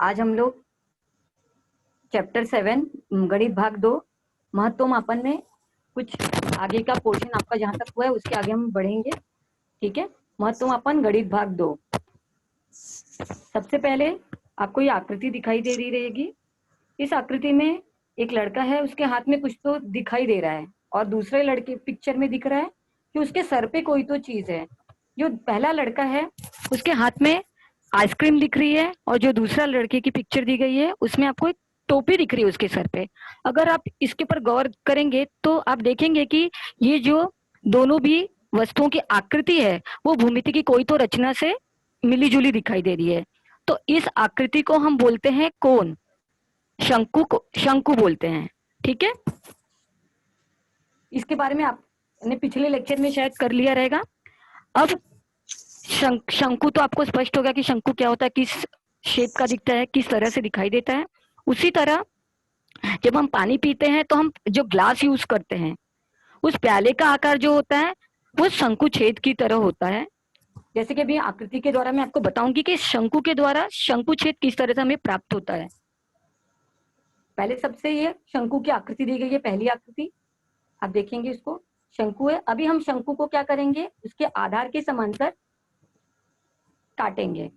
आज हम लोग चैप्टर 7 गणित भाग 2 महत्व मापन में कुछ आगे का पोर्शन आपका जहां तक हुआ है उसके आगे हम बढ़ेंगे। ठीक है, महत्व मापन गणित भाग 2। सबसे पहले आपको ये आकृति दिखाई दे रही रहेगी। इस आकृति में एक लड़का है, उसके हाथ में कुछ तो दिखाई दे रहा है और दूसरे लड़के पिक्चर में दिख रहा है कि उसके सर पे कोई तो चीज है। जो पहला लड़का है उसके हाथ में आइसक्रीम दिख रही है और जो दूसरा लड़के की पिक्चर दी गई है उसमें आपको एक टोपी दिख रही है उसके सर पे। अगर आप इसके ऊपर गौर करेंगे तो आप देखेंगे कि ये जो दोनों भी वस्तुओं की आकृति है वो भूमिति की कोई तो रचना से मिली जुली दिखाई दे रही है। तो इस आकृति को हम बोलते हैं कोण, शंकु को शंकु बोलते हैं। ठीक है, इसके बारे में आपने पिछले लेक्चर में शायद कर लिया रहेगा। अब शंकु तो आपको स्पष्ट होगा कि शंकु क्या होता है, किस शेप का दिखता है, किस तरह से दिखाई देता है। उसी तरह जब हम पानी पीते हैं तो हम जो ग्लास यूज करते हैं उस प्याले का आकार जो होता है वो शंकु छेद की तरह होता है। जैसे कि अभी आकृति के द्वारा मैं आपको बताऊंगी कि शंकु के द्वारा शंकु छेद किस तरह से हमें प्राप्त होता है। पहले सबसे ये शंकु की आकृति दी गई है, पहली आकृति आप देखेंगे इसको शंकु है। अभी हम शंकु को क्या करेंगे, उसके आधार के समांतर काटेंगे।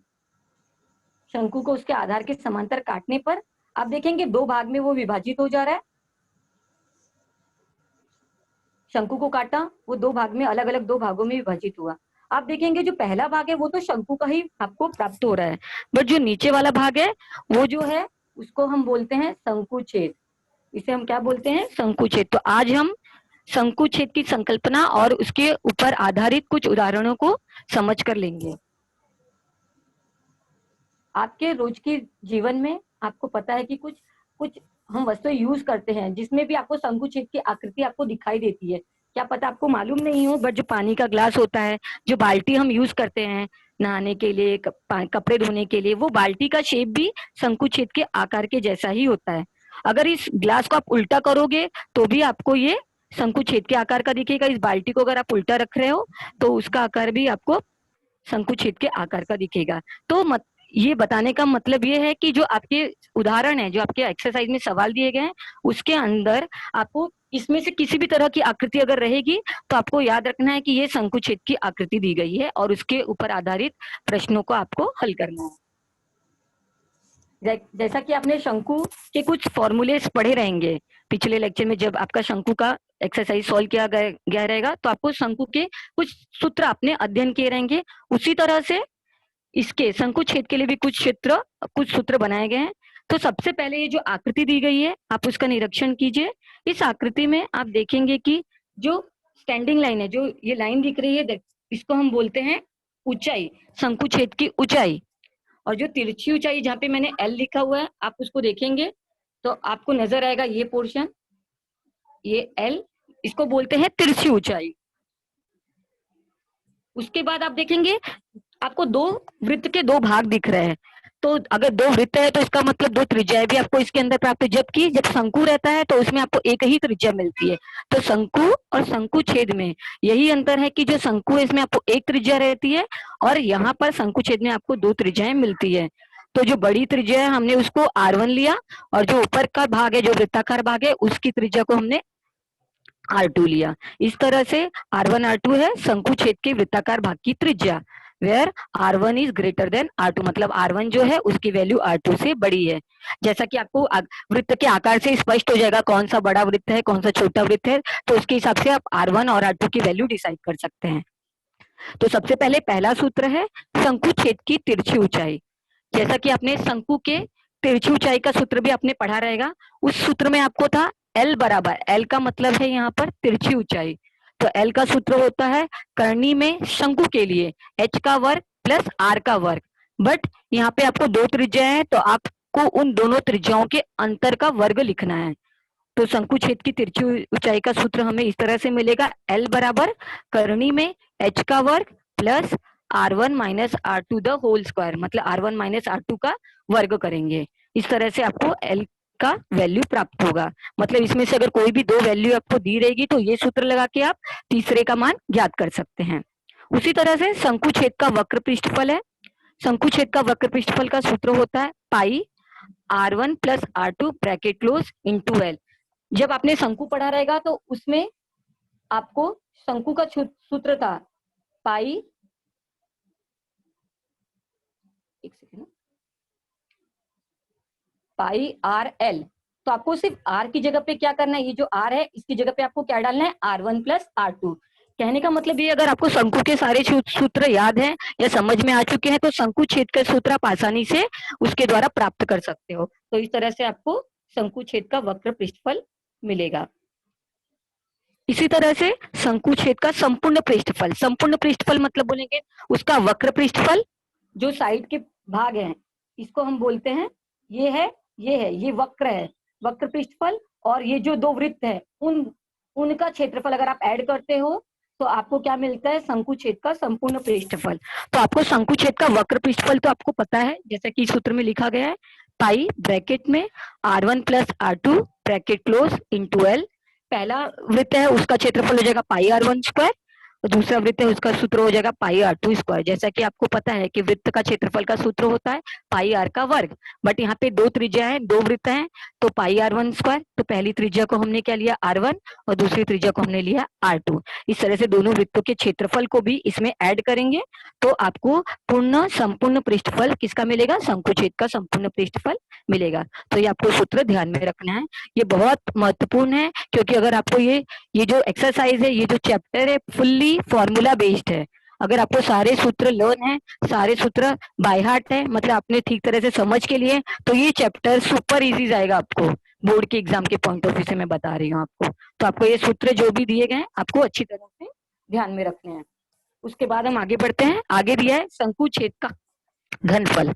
शंकु को उसके आधार के समांतर काटने पर आप देखेंगे दो भाग में वो विभाजित हो जा रहा है। शंकु को काटा, वो दो भाग में, अलग अलग दो भागों में विभाजित हुआ। आप देखेंगे जो पहला भाग है वो तो शंकु का ही आपको प्राप्त हो रहा है, बट जो नीचे वाला भाग है वो जो है उसको हम बोलते हैं शंकुछेद। इसे हम क्या बोलते हैं, शंकुछेद। तो आज हम शंकुछेद की संकल्पना और उसके ऊपर आधारित कुछ उदाहरणों को समझ कर लेंगे। आपके रोज के जीवन में आपको पता है कि कुछ कुछ हम वस्तु यूज करते हैं जिसमें भी आपको शंकुछेद की आकृति आपको दिखाई देती है। क्या पता आपको मालूम नहीं हो, बट जो पानी का ग्लास होता है, जो बाल्टी हम यूज करते हैं नहाने के लिए, कपड़े धोने के लिए, वो बाल्टी का शेप भी शंकुछेद के आकार के जैसा ही होता है। अगर इस ग्लास को आप उल्टा करोगे तो भी आपको ये शंकुछेद के आकार का दिखेगा। इस बाल्टी को अगर आप उल्टा रख रहे हो तो उसका आकार भी आपको शंकुछेद के आकार का दिखेगा। तो ये बताने का मतलब ये है कि जो आपके उदाहरण है, जो आपके एक्सरसाइज में सवाल दिए गए हैं, उसके अंदर आपको इसमें से किसी भी तरह की आकृति अगर रहेगी तो आपको याद रखना है कि ये शंकुछेद की आकृति दी गई है और उसके ऊपर आधारित प्रश्नों को आपको हल करना है। जैसा कि आपने शंकु के कुछ फॉर्मूलेस पढ़े रहेंगे पिछले लेक्चर में, जब आपका शंकु का एक्सरसाइज सॉल्व किया गया रहेगा तो आपको शंकु के कुछ सूत्र आपने अध्ययन किए रहेंगे। उसी तरह से इसके शंकुछेद के लिए भी कुछ सूत्र बनाए गए हैं। तो सबसे पहले ये जो आकृति दी गई है आप उसका निरीक्षण कीजिए। इस आकृति में आप देखेंगे कि जो स्टैंडिंग लाइन है, जो ये लाइन दिख रही है, इसको हम बोलते हैं ऊंचाई, शंकुछेद की ऊंचाई। और जो तिरछी ऊंचाई जहाँ पे मैंने एल लिखा हुआ है आप उसको देखेंगे तो आपको नजर आएगा ये पोर्शन, ये एल, इसको बोलते हैं तिरछी ऊंचाई। उसके बाद आप देखेंगे आपको दो वृत्त के दो भाग दिख रहे हैं। तो अगर दो वृत्त है तो इसका मतलब दो त्रिज्याएं भी आपको इसके अंदर प्राप्त है, जबकि जब शंकु रहता है तो उसमें आपको एक ही त्रिज्या मिलती है। तो शंकु और शंकुछेद में यही अंतर है कि जो शंकु है इसमें आपको एक त्रिज्या रहती है और यहाँ पर शंकुछेद में आपको दो त्रिज्याएं मिलती है। तो जो बड़ी त्रिज्या है हमने उसको R1 लिया और जो ऊपर का भाग है, जो वृत्ताकार भाग है, उसकी त्रिज्या को हमने R2 लिया। इस तरह से R1 R2 है शंकुछेद के वृत्ताकार भाग की त्रिज्या, where R1 is greater than R2, मतलब R1 जो है उसकी वैल्यू R2 से बड़ी है। जैसा कि आपको वृत्त के आकार से स्पष्ट हो जाएगा कौन सा बड़ा वृत्त है कौन सा छोटा वृत्त है, तो उसके हिसाब से आप R1 और R2 की वैल्यू डिसाइड कर सकते हैं। तो सबसे पहले पहला सूत्र है शंकुछेद की तिरछी ऊंचाई। जैसा कि आपने शंकु के तिरछी ऊंचाई का सूत्र भी आपने पढ़ा रहेगा, उस सूत्र में आपको था L बराबर, L का मतलब है यहाँ पर तिरछी ऊंचाई। तो L का सूत्र होता है करनी में शंकु के लिए h का वर्ग प्लस r का वर्ग, बट यहाँ पे आपको दो त्रिज्या है तो आपको उन दोनों त्रिज्याओं के अंतर का वर्ग लिखना है। तो शंकुछेद की तिरछी ऊंचाई का सूत्र हमें इस तरह से मिलेगा, L बराबर करनी में h का वर्ग plus R1 minus R2 the whole square, मतलब R1 माइनस R2 का वर्ग करेंगे। इस तरह से आपको L का वैल्यू प्राप्त होगा। मतलब इसमें से अगर कोई भी दो वैल्यू आपको दी रहेगी तो ये सूत्र लगा के आप तीसरे का मान ज्ञात कर सकते हैं। उसी तरह से शंकुछेद का वक्र पृष्ठफल है। शंकुछेद का वक्र पृष्ठफल का सूत्र होता है पाई R1 plus R2 bracket close into L। जब आपने शंकु पढ़ा रहेगा तो उसमें आपको शंकु का सूत्र था पाई, एक सेकेंड, पाई आर एल। तो आपको सिर्फ आर की जगह पे क्या करना है, ये जो आर है इसकी जगह पे आपको क्या डालना है, R1 प्लस R2। कहने का मतलब ये, अगर आपको शंकु के सारे सूत्र याद हैं या समझ में आ चुके हैं तो शंकु छेद का सूत्र आप आसानी से उसके द्वारा प्राप्त कर सकते हो। तो इस तरह से आपको शंकु छेद का वक्र पृष्ठफल मिलेगा। इसी तरह से शंकु छेद का संपूर्ण पृष्ठफल, संपूर्ण पृष्ठफल मतलब बोलेंगे उसका वक्र पृष्ठफल, जो साइड के भाग हैं इसको हम बोलते हैं, ये है, ये वक्र है, वक्र पृष्ठफल। और ये जो दो वृत्त है उनका क्षेत्रफल अगर आप ऐड करते हो तो आपको क्या मिलता है, शंकु छेद का संपूर्ण पृष्ठफल। तो आपको शंकु छेद का वक्र पृष्ठफल तो आपको पता है, जैसा कि सूत्र में लिखा गया है, पाई ब्रैकेट में R1 plus R2 bracket close into L। पहला वृत्त है उसका क्षेत्रफल हो जाएगा पाई R1 स्क्वायर, और दूसरा वृत्त है उसका सूत्र हो जाएगा पाई R2 स्क्वायर। जैसा कि आपको पता है कि वृत्त का क्षेत्रफल का सूत्र होता है पाई R का वर्ग, बट यहाँ पे दो त्रिज्या है, दो वृत्त हैं, तो पाई R1 स्क्वायर, तो पहली त्रिज्या को हमने क्या लिया R1 और दूसरी त्रिज्या को हमने लिया R2। इस तरह से दोनों वृत्तों के क्षेत्रफल को भी इसमें ऐड करेंगे तो आपको पूर्ण संपूर्ण पृष्ठफल किसका मिलेगा, शंकुछेद का संपूर्ण पृष्ठफल मिलेगा। तो ये आपको सूत्र ध्यान में रखना है, ये बहुत महत्वपूर्ण है, क्योंकि अगर आपको ये जो एक्सरसाइज है, ये जो चैप्टर है फुल्ली फॉर्मूला बेस्ड है। अगर आपको सारे सूत्र लर्न है, सारे सूत्र बाय हार्ट है, मतलब आपने ठीक तरह से समझ के लिए, तो ये चैप्टर सुपर इजी जाएगा आपको बोर्ड के एग्जाम के पॉइंट ऑफ व्यू से मैं बता रही हूँ आपको। तो आपको ये सूत्र जो भी दिए गए हैं आपको अच्छी तरह से ध्यान में रखने हैं। उसके बाद हम आगे बढ़ते हैं। आगे दिया है शंकु छेद का घनफल।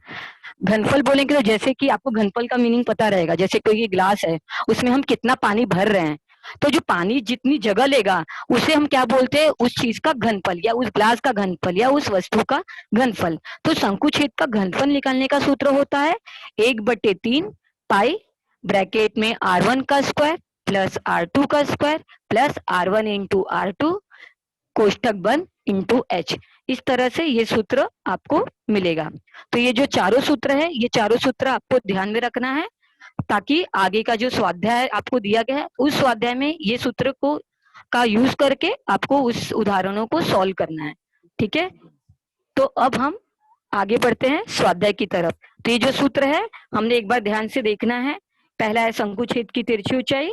घनफल बोलेंगे तो जैसे कि आपको घनफल का मीनिंग पता रहेगा, जैसे कोई गिलास है उसमें हम कितना पानी भर रहे हैं, तो जो पानी जितनी जगह लेगा उसे हम क्या बोलते हैं, उस चीज का घनफल या उस ग्लास का घनफल या उस वस्तु का घनफल। तो शंकु छेद का घनफल निकालने का सूत्र होता है 1/3 पाई ब्रैकेट में R1 का स्क्वायर प्लस R2 का square plus R1 into R2 कोष्टक बंद इंटू H। इस तरह से ये सूत्र आपको मिलेगा। तो ये जो चारों सूत्र है, ये चारों सूत्र आपको ध्यान में रखना है, ताकि आगे का जो स्वाध्याय आपको दिया गया है उस स्वाध्याय में ये सूत्र को का यूज करके आपको उस उदाहरणों को सॉल्व करना है। ठीक है, तो अब हम आगे बढ़ते हैं स्वाध्याय की तरफ। तो ये जो सूत्र है हमने एक बार ध्यान से देखना है। पहला है शंकुछेद की तिरछी ऊंचाई,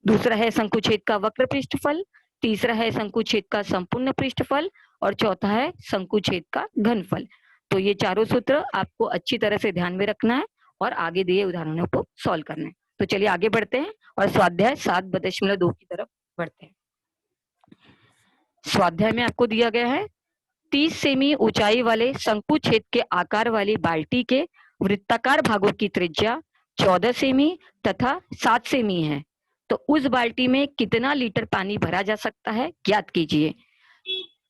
दूसरा है शंकुछेद का वक्र पृष्ठफल, तीसरा है शंकुछेद का संपूर्ण पृष्ठफल और चौथा है शंकुछेद का घनफल। तो ये चारों सूत्र आपको अच्छी तरह से ध्यान में रखना है और आगे दिए उदाहरणों को सॉल्व करना है। तो चलिए आगे बढ़ते हैं और स्वाध्याय 7.2 की तरफ बढ़ते हैं। स्वाध्याय में आपको दिया गया है 30 सेमी ऊंचाई वाले शंकु छेद के आकार वाली बाल्टी के वृत्ताकार भागों की त्रिज्या 14 सेमी तथा 7 सेमी है, तो उस बाल्टी में कितना लीटर पानी भरा जा सकता है ज्ञात कीजिए।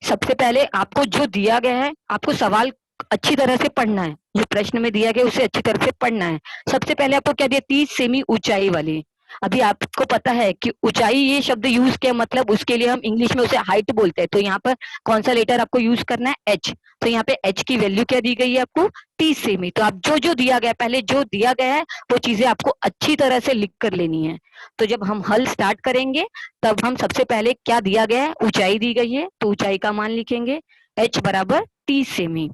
सबसे पहले आपको जो दिया गया है आपको सवाल अच्छी तरह से पढ़ना है, जो प्रश्न में दिया गया उसे अच्छी तरह से पढ़ना है। सबसे पहले आपको क्या दिया, 30 सेमी ऊंचाई वाली। अभी आपको पता है कि ऊंचाई ये शब्द यूज किया, मतलब उसके लिए हम इंग्लिश में उसे हाइट बोलते हैं, तो यहाँ पर कौन सा लेटर आपको यूज करना है, एच। तो यहाँ पे एच की वैल्यू क्या दी गई है आपको, 30 सेमी। तो आप जो जो दिया गया, पहले जो दिया गया है वो चीजें आपको अच्छी तरह से लिख कर लेनी है। तो जब हम हल स्टार्ट करेंगे तब हम सबसे पहले क्या दिया गया है, ऊंचाई दी गई है, तो ऊंचाई का मान लिखेंगे एच बराबर 30 सेमी।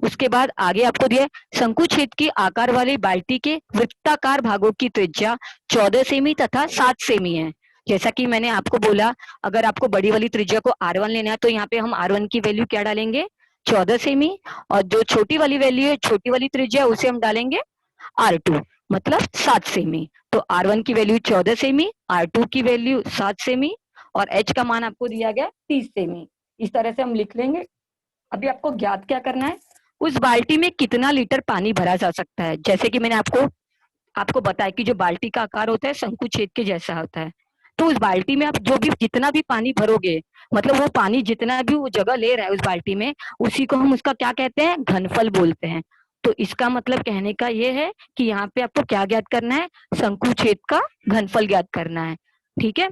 उसके बाद आगे आपको दिया शंकु छेद की आकार वाली बाल्टी के वृत्ताकार भागों की त्रिज्या 14 सेमी तथा 7 सेमी है। जैसा कि मैंने आपको बोला, अगर आपको बड़ी वाली त्रिज्या को R1 लेना है तो यहाँ पे हम R1 की वैल्यू क्या डालेंगे, 14 सेमी, और जो छोटी वाली वैल्यू है, छोटी वाली त्रिज्या, उसे हम डालेंगे R2 मतलब 7 सेमी। तो R1 की वैल्यू 14 सेमी, R2 की वैल्यू 7 सेमी और H का मान आपको दिया गया 30 सेमी। इस तरह से हम लिख लेंगे। अभी आपको ज्ञात क्या करना है, उस बाल्टी में कितना लीटर पानी भरा जा सकता है। जैसे कि मैंने आपको बताया कि जो बाल्टी का आकार होता है शंकु छेद के जैसा होता है, तो उस बाल्टी में आप जो भी जितना भी पानी भरोगे, मतलब वो पानी जितना भी वो जगह ले रहा है उस बाल्टी में, उसी को हम उसका क्या कहते हैं, घनफल बोलते हैं। तो इसका मतलब कहने का ये है कि यहाँ पे आपको क्या ज्ञात करना है, शंकु छेद का घनफल ज्ञात करना है। ठीक है,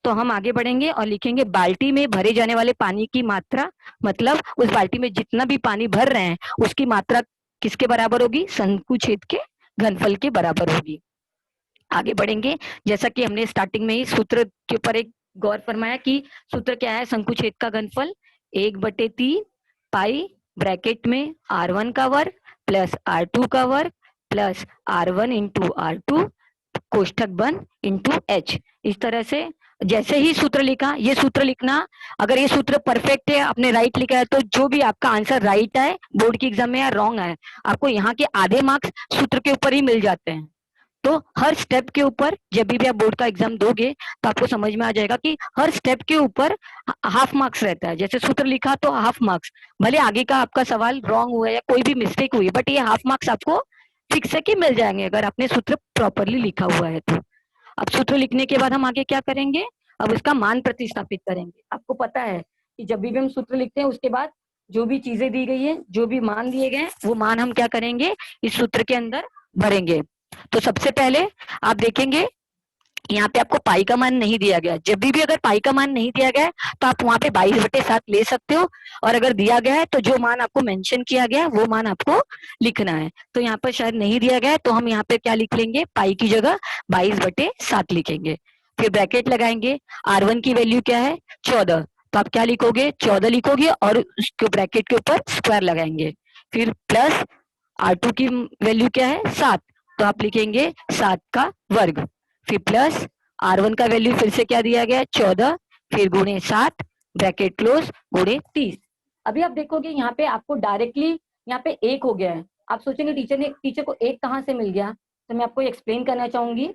तो हम आगे बढ़ेंगे और लिखेंगे बाल्टी में भरे जाने वाले पानी की मात्रा, मतलब उस बाल्टी में जितना भी पानी भर रहे हैं उसकी मात्रा किसके बराबर होगी, शंकु छेद के घनफल के बराबर होगी। आगे बढ़ेंगे, जैसा कि हमने स्टार्टिंग में ही सूत्र के ऊपर एक गौर फरमाया कि सूत्र क्या है, शंकुछेद का घनफल 1/3 पाई ब्रैकेट में r1 का वर्ग प्लस r2 का वर्ग प्लस r1 इंटू r2 कोष्ठक बंद इंटू h। इस तरह से जैसे ही सूत्र लिखा, ये सूत्र लिखना, अगर ये सूत्र परफेक्ट है, आपने राइट लिखा है, तो जो भी आपका आंसर राइट है बोर्ड की एग्जाम में या रॉन्ग है, आपको यहाँ के आधे मार्क्स सूत्र के ऊपर ही मिल जाते हैं। तो हर स्टेप के ऊपर जब भी आप बोर्ड का एग्जाम दोगे तो आपको समझ में आ जाएगा कि हर स्टेप के ऊपर हाफ मार्क्स रहता है। जैसे सूत्र लिखा तो हाफ मार्क्स, भले आगे का आपका सवाल रॉन्ग हुआ या कोई भी मिस्टेक हुई, बट ये हाफ मार्क्स आपको फिक्स है कि मिल जाएंगे अगर आपने सूत्र प्रॉपरली लिखा हुआ है तो। अब सूत्र लिखने के बाद हम आगे क्या करेंगे, अब उसका मान प्रतिस्थापित करेंगे। आपको पता है कि जब भी हम सूत्र लिखते हैं उसके बाद जो भी चीजें दी गई है, जो भी मान दिए गए, वो मान हम क्या करेंगे, इस सूत्र के अंदर भरेंगे। तो सबसे पहले आप देखेंगे यहाँ पे आपको पाई का मान नहीं दिया गया। जब भी अगर पाई का मान नहीं दिया गया है तो आप वहां पे 22/7 ले सकते हो, और अगर दिया गया है तो जो मान आपको मेंशन किया गया है वो मान आपको लिखना है। तो यहाँ पर शायद नहीं दिया गया है तो हम यहाँ पे क्या लिख लेंगे, पाई की जगह 22/7 लिखेंगे। फिर ब्रैकेट लगाएंगे, r1 की वैल्यू क्या है 14, तो आप क्या लिखोगे 14 लिखोगे और उसके ब्रैकेट के ऊपर स्क्वायर लगाएंगे। फिर प्लस r2 की वैल्यू क्या है 7, तो आप लिखेंगे 7 का वर्ग। फिर प्लस r1 का वैल्यू फिर से क्या दिया गया 14, फिर गुणे 7 ब्रैकेट क्लोज गुणे 30। अभी आप देखोगे यहाँ पे आपको डायरेक्टली यहाँ पे 1 हो गया है। आप सोचेंगे टीचर को 1 कहाँ से मिल गया, तो मैं आपको एक्सप्लेन करना चाहूंगी।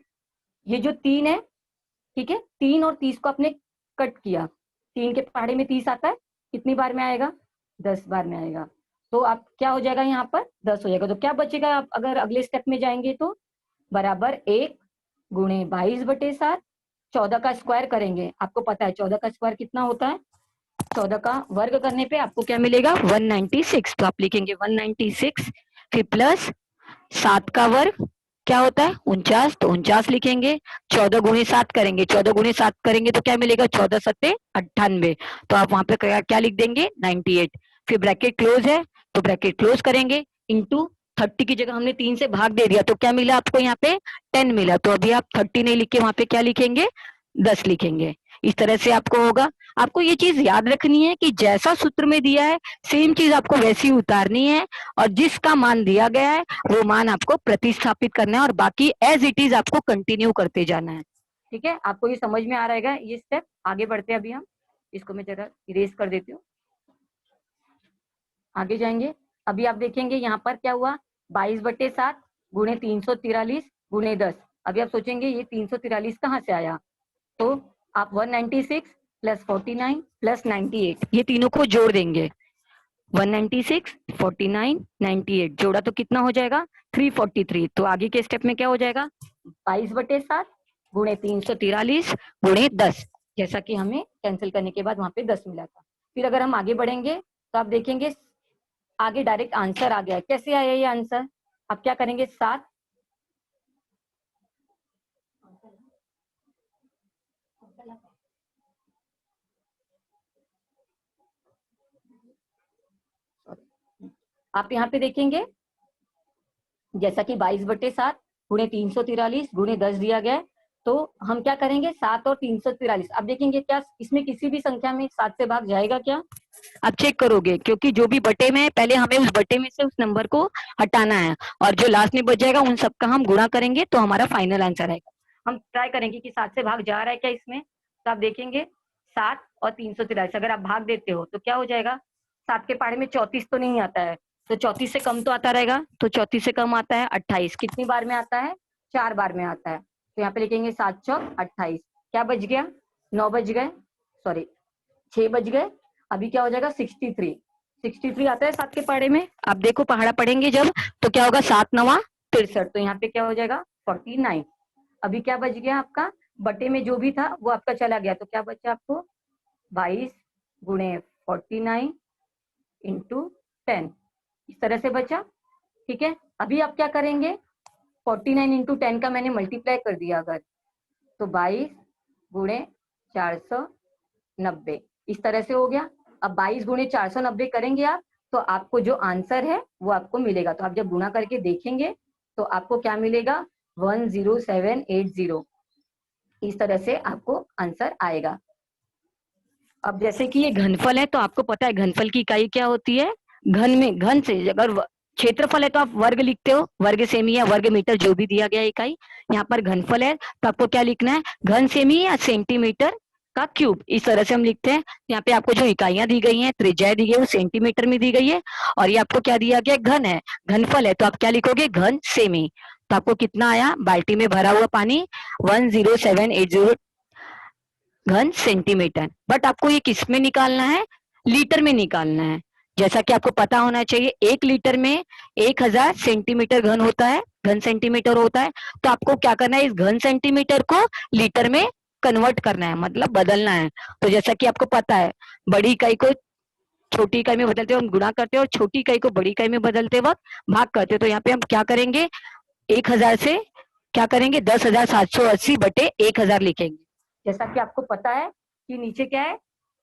ये जो 3 है, ठीक है, 3 और 30 को आपने कट किया, 3 के पहाड़े में 30 आता है, कितनी बार में आएगा 10 बार में आएगा। तो आप क्या हो जाएगा यहाँ पर 10 हो जाएगा। तो क्या बचेगा, आप अगर अगले स्टेप में जाएंगे तो बराबर 1 गुणे 22/7, 14 का स्क्वायर करेंगे, आपको पता है 14 का स्क्वायर कितना होता है, 14 का वर्ग करने पे आपको क्या मिलेगा 196, तो आप लिखेंगे 196। फिर प्लस 7 का वर्ग क्या होता है 49, तो 49 लिखेंगे। 14 गुणे 7 करेंगे, 14 गुणे 7 करेंगे तो क्या मिलेगा 14 सत्ते 98, तो आप वहां पे क्या लिख देंगे 98। फिर ब्रैकेट क्लोज है तो ब्रैकेट क्लोज करेंगे, इंटू 30 की जगह हमने 3 से भाग दे दिया तो क्या मिला आपको यहाँ पे 10 मिला, तो अभी आप 30 नहीं लिख के वहां पे क्या लिखेंगे 10 लिखेंगे। इस तरह से आपको होगा। आपको ये चीज याद रखनी है कि जैसा सूत्र में दिया है सेम चीज आपको वैसी उतारनी है, और जिसका मान दिया गया है वो मान आपको प्रतिस्थापित करना है, और बाकी एज इट इज आपको कंटिन्यू करते जाना है। ठीक है, आपको ये समझ में आ रहेगा ये स्टेप। आगे बढ़ते हैं, अभी हम इसको मैं जरा इरेज कर देती हूँ, आगे जाएंगे। अभी आप देखेंगे यहाँ पर क्या हुआ 22/7 गुणे 343 गुणे 10। अभी आप सोचेंगे ये 343 कहाँ से आया, तो आप 196 प्लस 49 प्लस 98 ये तीनों को जोड़ देंगे। 196 49 98 जोड़ा तो कितना हो जाएगा 343। तो आगे के स्टेप में क्या हो जाएगा 22/7 गुणे 343 गुणे 10, जैसा कि हमें कैंसिल करने के बाद वहां पे 10 मिला था। फिर अगर हम आगे बढ़ेंगे तो आप देखेंगे आगे डायरेक्ट आंसर आ गया। कैसे आया ये आंसर, आप क्या करेंगे 7 आप यहाँ पे देखेंगे जैसा कि 22/7 गुणे 343 गुणे 10 दिया गया है, तो हम क्या करेंगे 7 और 343। अब देखेंगे क्या इसमें किसी भी संख्या में 7 से भाग जाएगा क्या, आप चेक करोगे, क्योंकि जो भी बटे में है पहले हमें उस बटे में से उस नंबर को हटाना है, और जो लास्ट में बच जाएगा उन सबका हम गुणा करेंगे तो हमारा फाइनल आंसर आएगा। हम ट्राई करेंगे कि 7 से भाग जा रहा है क्या इसमें, तो आप देखेंगे 7 और 343 अगर आप भाग देते हो तो क्या हो जाएगा, 7 के पहाड़े में 34 तो नहीं आता है, तो 34 से कम तो आता रहेगा, तो 34 से कम आता है 28, कितनी बार में आता है 4 बार में आता है। तो यहाँ पे लिखेंगे 7 चौक 28, क्या बच गया 9 बज गए, सॉरी 6 बज गए। अभी क्या हो जाएगा 63 आता है 7 के पहाड़े में। आप देखो पहाड़ा पढ़ेंगे जब तो क्या होगा 7 9 63, तो यहाँ पे क्या हो जाएगा 49। अभी क्या बच गया आपका बटे में जो भी था वो आपका चला गया, तो क्या बचा आपको 22 गुणे 49 इंटू 10, इस तरह से बचा। ठीक है, अभी आप क्या करेंगे 49 इंटू 10 का मैंने मल्टीप्लाई कर दिया अगर, तो 22 गुणे 490 इस तरह से हो गया। अब 22 गुणे 490 करेंगे आप तो आपको जो आंसर है वो आपको मिलेगा। तो आप जब गुणा करके देखेंगे तो आपको क्या मिलेगा 10780। इस तरह से आपको आंसर आएगा। अब जैसे कि ये घनफल है तो आपको पता है घनफल की इकाई क्या होती है, घन से अगर क्षेत्रफल है तो आप वर्ग लिखते हो, वर्ग सेमी या वर्ग मीटर जो भी दिया गया इकाई। यहाँ पर घनफल है तो आपको क्या लिखना है, घन सेमी या सेंटीमीटर का क्यूब, इस तरह से हम लिखते हैं। यहाँ पे आपको जो इकाइयां दी गई हैं, त्रिज्या दी गई है वो सेंटीमीटर में दी गई है, और ये आपको क्या दिया गया, घन है, घनफल है तो आप क्या लिखोगे, घन सेमी। तो आपको कितना आया, बाल्टी में भरा हुआ पानी 10780 घन सेंटीमीटर। बट आपको ये किस में निकालना है, लीटर में निकालना है। जैसा कि आपको पता होना चाहिए 1 लीटर में 1000 सेंटीमीटर घन होता है, घन सेंटीमीटर होता है। तो आपको क्या करना है, इस घन सेंटीमीटर को लीटर में कन्वर्ट करना है, मतलब बदलना है। तो जैसा कि आपको पता है बड़ी इकाई को छोटी इकाई में बदलते वक्त गुणा करते हैं और छोटी इकाई को बड़ी इकाई में बदलते वक्त भाग करते हैं। तो यहाँ पे हम क्या करेंगे, 1000 से क्या करेंगे, 10,780 बटे 1000 लिखेंगे। जैसा कि आपको पता है कि नीचे क्या है,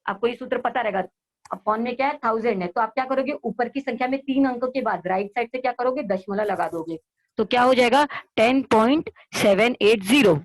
आपको ये सूत्र पता रहेगा, अपॉन में क्या है 1000 है, तो आप क्या करोगे, ऊपर की संख्या में 3 अंकों के बाद राइट साइड से क्या करोगे, दशमलव लगा दोगे। तो क्या हो जाएगा 10.780।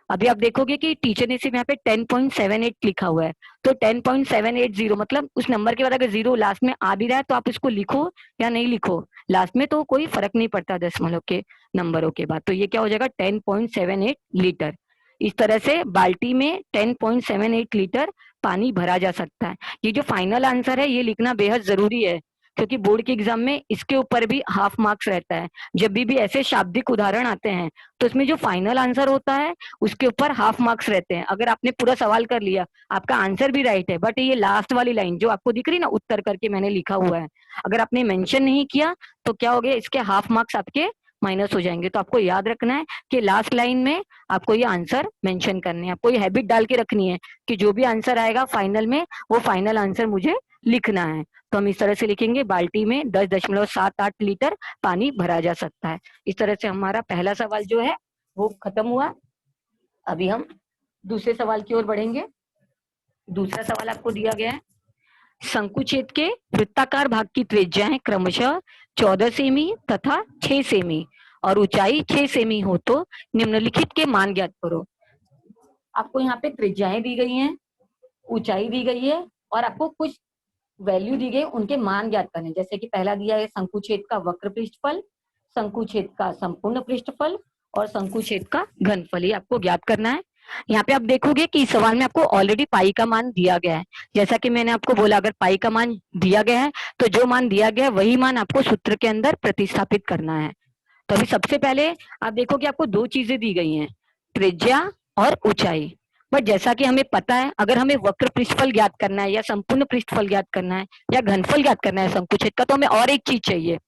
अभी आप देखोगे कि टीचर ने सिर्फ यहाँ पे 10.78 लिखा हुआ है, तो 10.780 मतलब उस नंबर के बाद अगर जीरो लास्ट में आ भी रहा है तो आप इसको लिखो या नहीं लिखो, लास्ट में तो कोई फर्क नहीं पड़ता दशमलव के नंबरों के बाद। तो ये क्या हो जाएगा 10.78 लीटर। इस तरह से बाल्टी में 10.78 लीटर पानी भरा जा सकता है। ये जो फाइनल आंसर है ये लिखना बेहद जरूरी है, क्योंकि बोर्ड के एग्जाम में इसके ऊपर भी हाफ मार्क्स रहता है। जब भी ऐसे शाब्दिक उदाहरण आते हैं तो इसमें जो फाइनल आंसर होता है उसके ऊपर हाफ मार्क्स रहते हैं। अगर आपने पूरा सवाल कर लिया, आपका आंसर भी राइट है, बट ये लास्ट वाली लाइन जो आपको दिख रही ना, उत्तर करके मैंने लिखा हुआ है, अगर आपने मेंशन नहीं किया तो क्या हो गया, इसके हाफ मार्क्स आपके माइनस हो जाएंगे। तो आपको याद रखना है कि लास्ट लाइन में आपको ये आंसर मेंशन करने हैं। आपको ये हैबिट डाल के रखनी है कि जो भी आंसर आएगा फाइनल में वो फाइनल आंसर मुझे लिखना है। तो हम इस तरह से लिखेंगे, बाल्टी में 10.78 लीटर पानी भरा जा सकता है। इस तरह से हमारा पहला सवाल जो है वो खत्म हुआ। अभी हम दूसरे सवाल की ओर बढ़ेंगे। दूसरा सवाल आपको दिया गया है, शंकुछेद के वृत्ताकार भाग की त्रिज्याएं क्रमशः 14 सेमी तथा 6 सेमी और ऊंचाई 6 सेमी हो तो निम्नलिखित के मान ज्ञात करो। आपको यहाँ पे त्रिज्याएं दी गई हैं, ऊंचाई दी गई है और आपको कुछ वैल्यू दी गई, उनके मान ज्ञात करने। जैसे कि पहला दिया है शंकुछेद का वक्र पृष्ठफल, शंकुछेद का संपूर्ण पृष्ठफल और शंकुछेद का घनफल, ये आपको ज्ञात करना है। यहाँ पे आप देखोगे कि इस सवाल में आपको ऑलरेडी पाई का मान दिया गया है। जैसा कि मैंने आपको बोला, अगर पाई का मान दिया गया है तो जो मान दिया गया है वही मान आपको सूत्र के अंदर प्रतिस्थापित करना है। तो अभी सबसे पहले आप देखोगे आपको दो चीजें दी गई हैं, त्रिज्या और ऊंचाई। बट जैसा कि हमें पता है, अगर हमें वक्र पृष्ठफल ज्ञात करना है या संपूर्ण पृष्ठफल ज्ञात करना है या घनफल ज्ञात करना है शंकुछेद का, तो हमें और एक चीज चाहिए।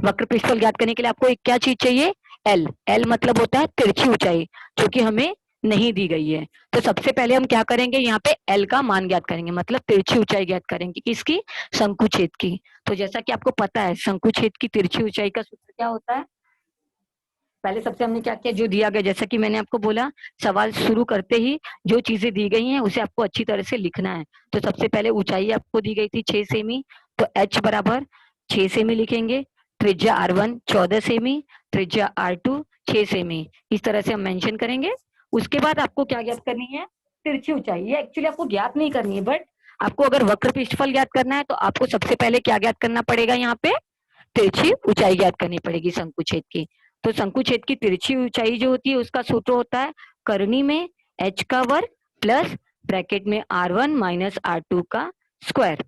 वक्र पृष्ठफल ज्ञात करने के लिए आपको एक क्या चीज चाहिए, एल। एल मतलब होता है तिरछी ऊंचाई, जो कि हमें नहीं दी गई है। तो सबसे पहले हम क्या करेंगे, यहाँ पे एल का मान ज्ञात करेंगे, मतलब तिरछी ऊंचाई ज्ञात करेंगे, किसकी, शंकुछेद की। तो जैसा कि आपको पता है शंकुछेद की तिरछी ऊंचाई का सूत्र क्या होता है, पहले सबसे हमने क्या किया, जो दिया गया, जैसा कि मैंने आपको बोला सवाल शुरू करते ही जो चीजें दी गई हैं उसे आपको अच्छी तरह से लिखना है। तो सबसे पहले ऊंचाई आपको दी गई थी 6 सेमी, तो h बराबर 6 सेमी लिखेंगे, त्रिज्या r1 14 सेमी, त्रिज्या r2 6 सेमी, इस तरह से हम मेंशन करेंगे। उसके बाद आपको क्या ज्ञात करनी है, तिरछी ऊंचाई। ये एक्चुअली आपको ज्ञात नहीं करनी है, बट आपको अगर वक्र पृष्ठफल ज्ञात करना है तो आपको सबसे पहले क्या ज्ञात करना पड़ेगा, यहाँ पे तिरछी ऊंचाई ज्ञात करनी पड़ेगी शंकुछेद की। तो शंकुछेद की तिरछी ऊंचाई जो होती है उसका सूत्र होता है करनी में h का वर्ग प्लस ब्रैकेट में r1 माइनस r2 का स्क्वायर।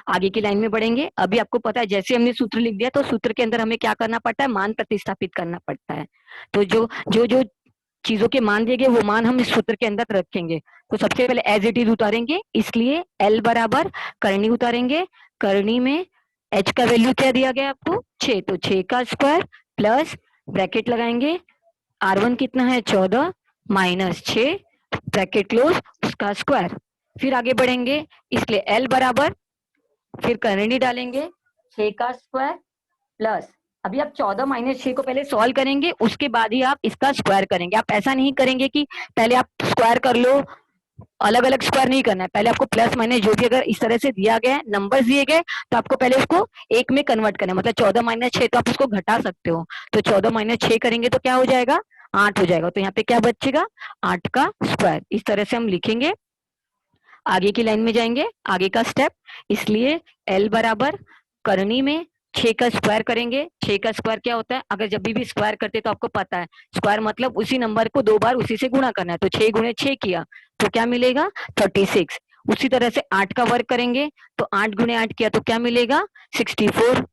आगे की लाइन में बढ़ेंगे। अभी आपको पता है जैसे हमने सूत्र लिख दिया तो सूत्र के अंदर हमें क्या करना पड़ता है, मान प्रतिस्थापित करना पड़ता है। तो जो जो जो चीजों के मान दिए गए वो मान हम इस सूत्र के अंदर रखेंगे। तो सबसे पहले एज इट इज उतारेंगे, इसलिए L बराबर करनी उतारेंगे, करनी में h का वैल्यू क्या दिया गया आपको 6, तो 6 का स्क्वायर प्लस ब्रैकेट लगाएंगे, r1 कितना है 14 माइनस 6 ब्रैकेट क्लोज उसका स्क्वायर। फिर आगे बढ़ेंगे, इसलिए L बराबर फिर करनी डालेंगे 6 का स्क्वायर प्लस, अभी आप 14 माइनस 6 को पहले सॉल्व करेंगे उसके बाद ही आप इसका स्क्वायर करेंगे। आप ऐसा नहीं करेंगे कि पहले आप स्क्वायर कर लो अलग अलग स्क्वायर नहीं करना है, पहले आपको प्लस माइनस जो भी अगर इस तरह से दिया गया है, नंबर्स दिए गए, तो आपको पहले उसको एक में कन्वर्ट करना है। मतलब 14 - 6, तो आप उसको घटा सकते हो, तो 14 - 6 करेंगे तो क्या हो जाएगा, 8 हो जाएगा। तो यहाँ पे क्या बचेगा, 8 का स्क्वायर। इस तरह से हम लिखेंगे। आगे की लाइन में जाएंगे, आगे का स्टेप। इसलिए एल बराबर करनी में 6 का स्क्वायर करेंगे। 6 का स्क्वायर क्या होता है, अगर जब भी स्क्वायर करते तो आपको पता है, स्क्वायर मतलब उसी नंबर को 2 बार उसी से गुणा करना है। तो 6 गुणे 6 किया तो क्या मिलेगा, 36। उसी तरह से 8 का वर्क करेंगे, तो 8 गुणे 8 किया तो क्या मिलेगा, 64।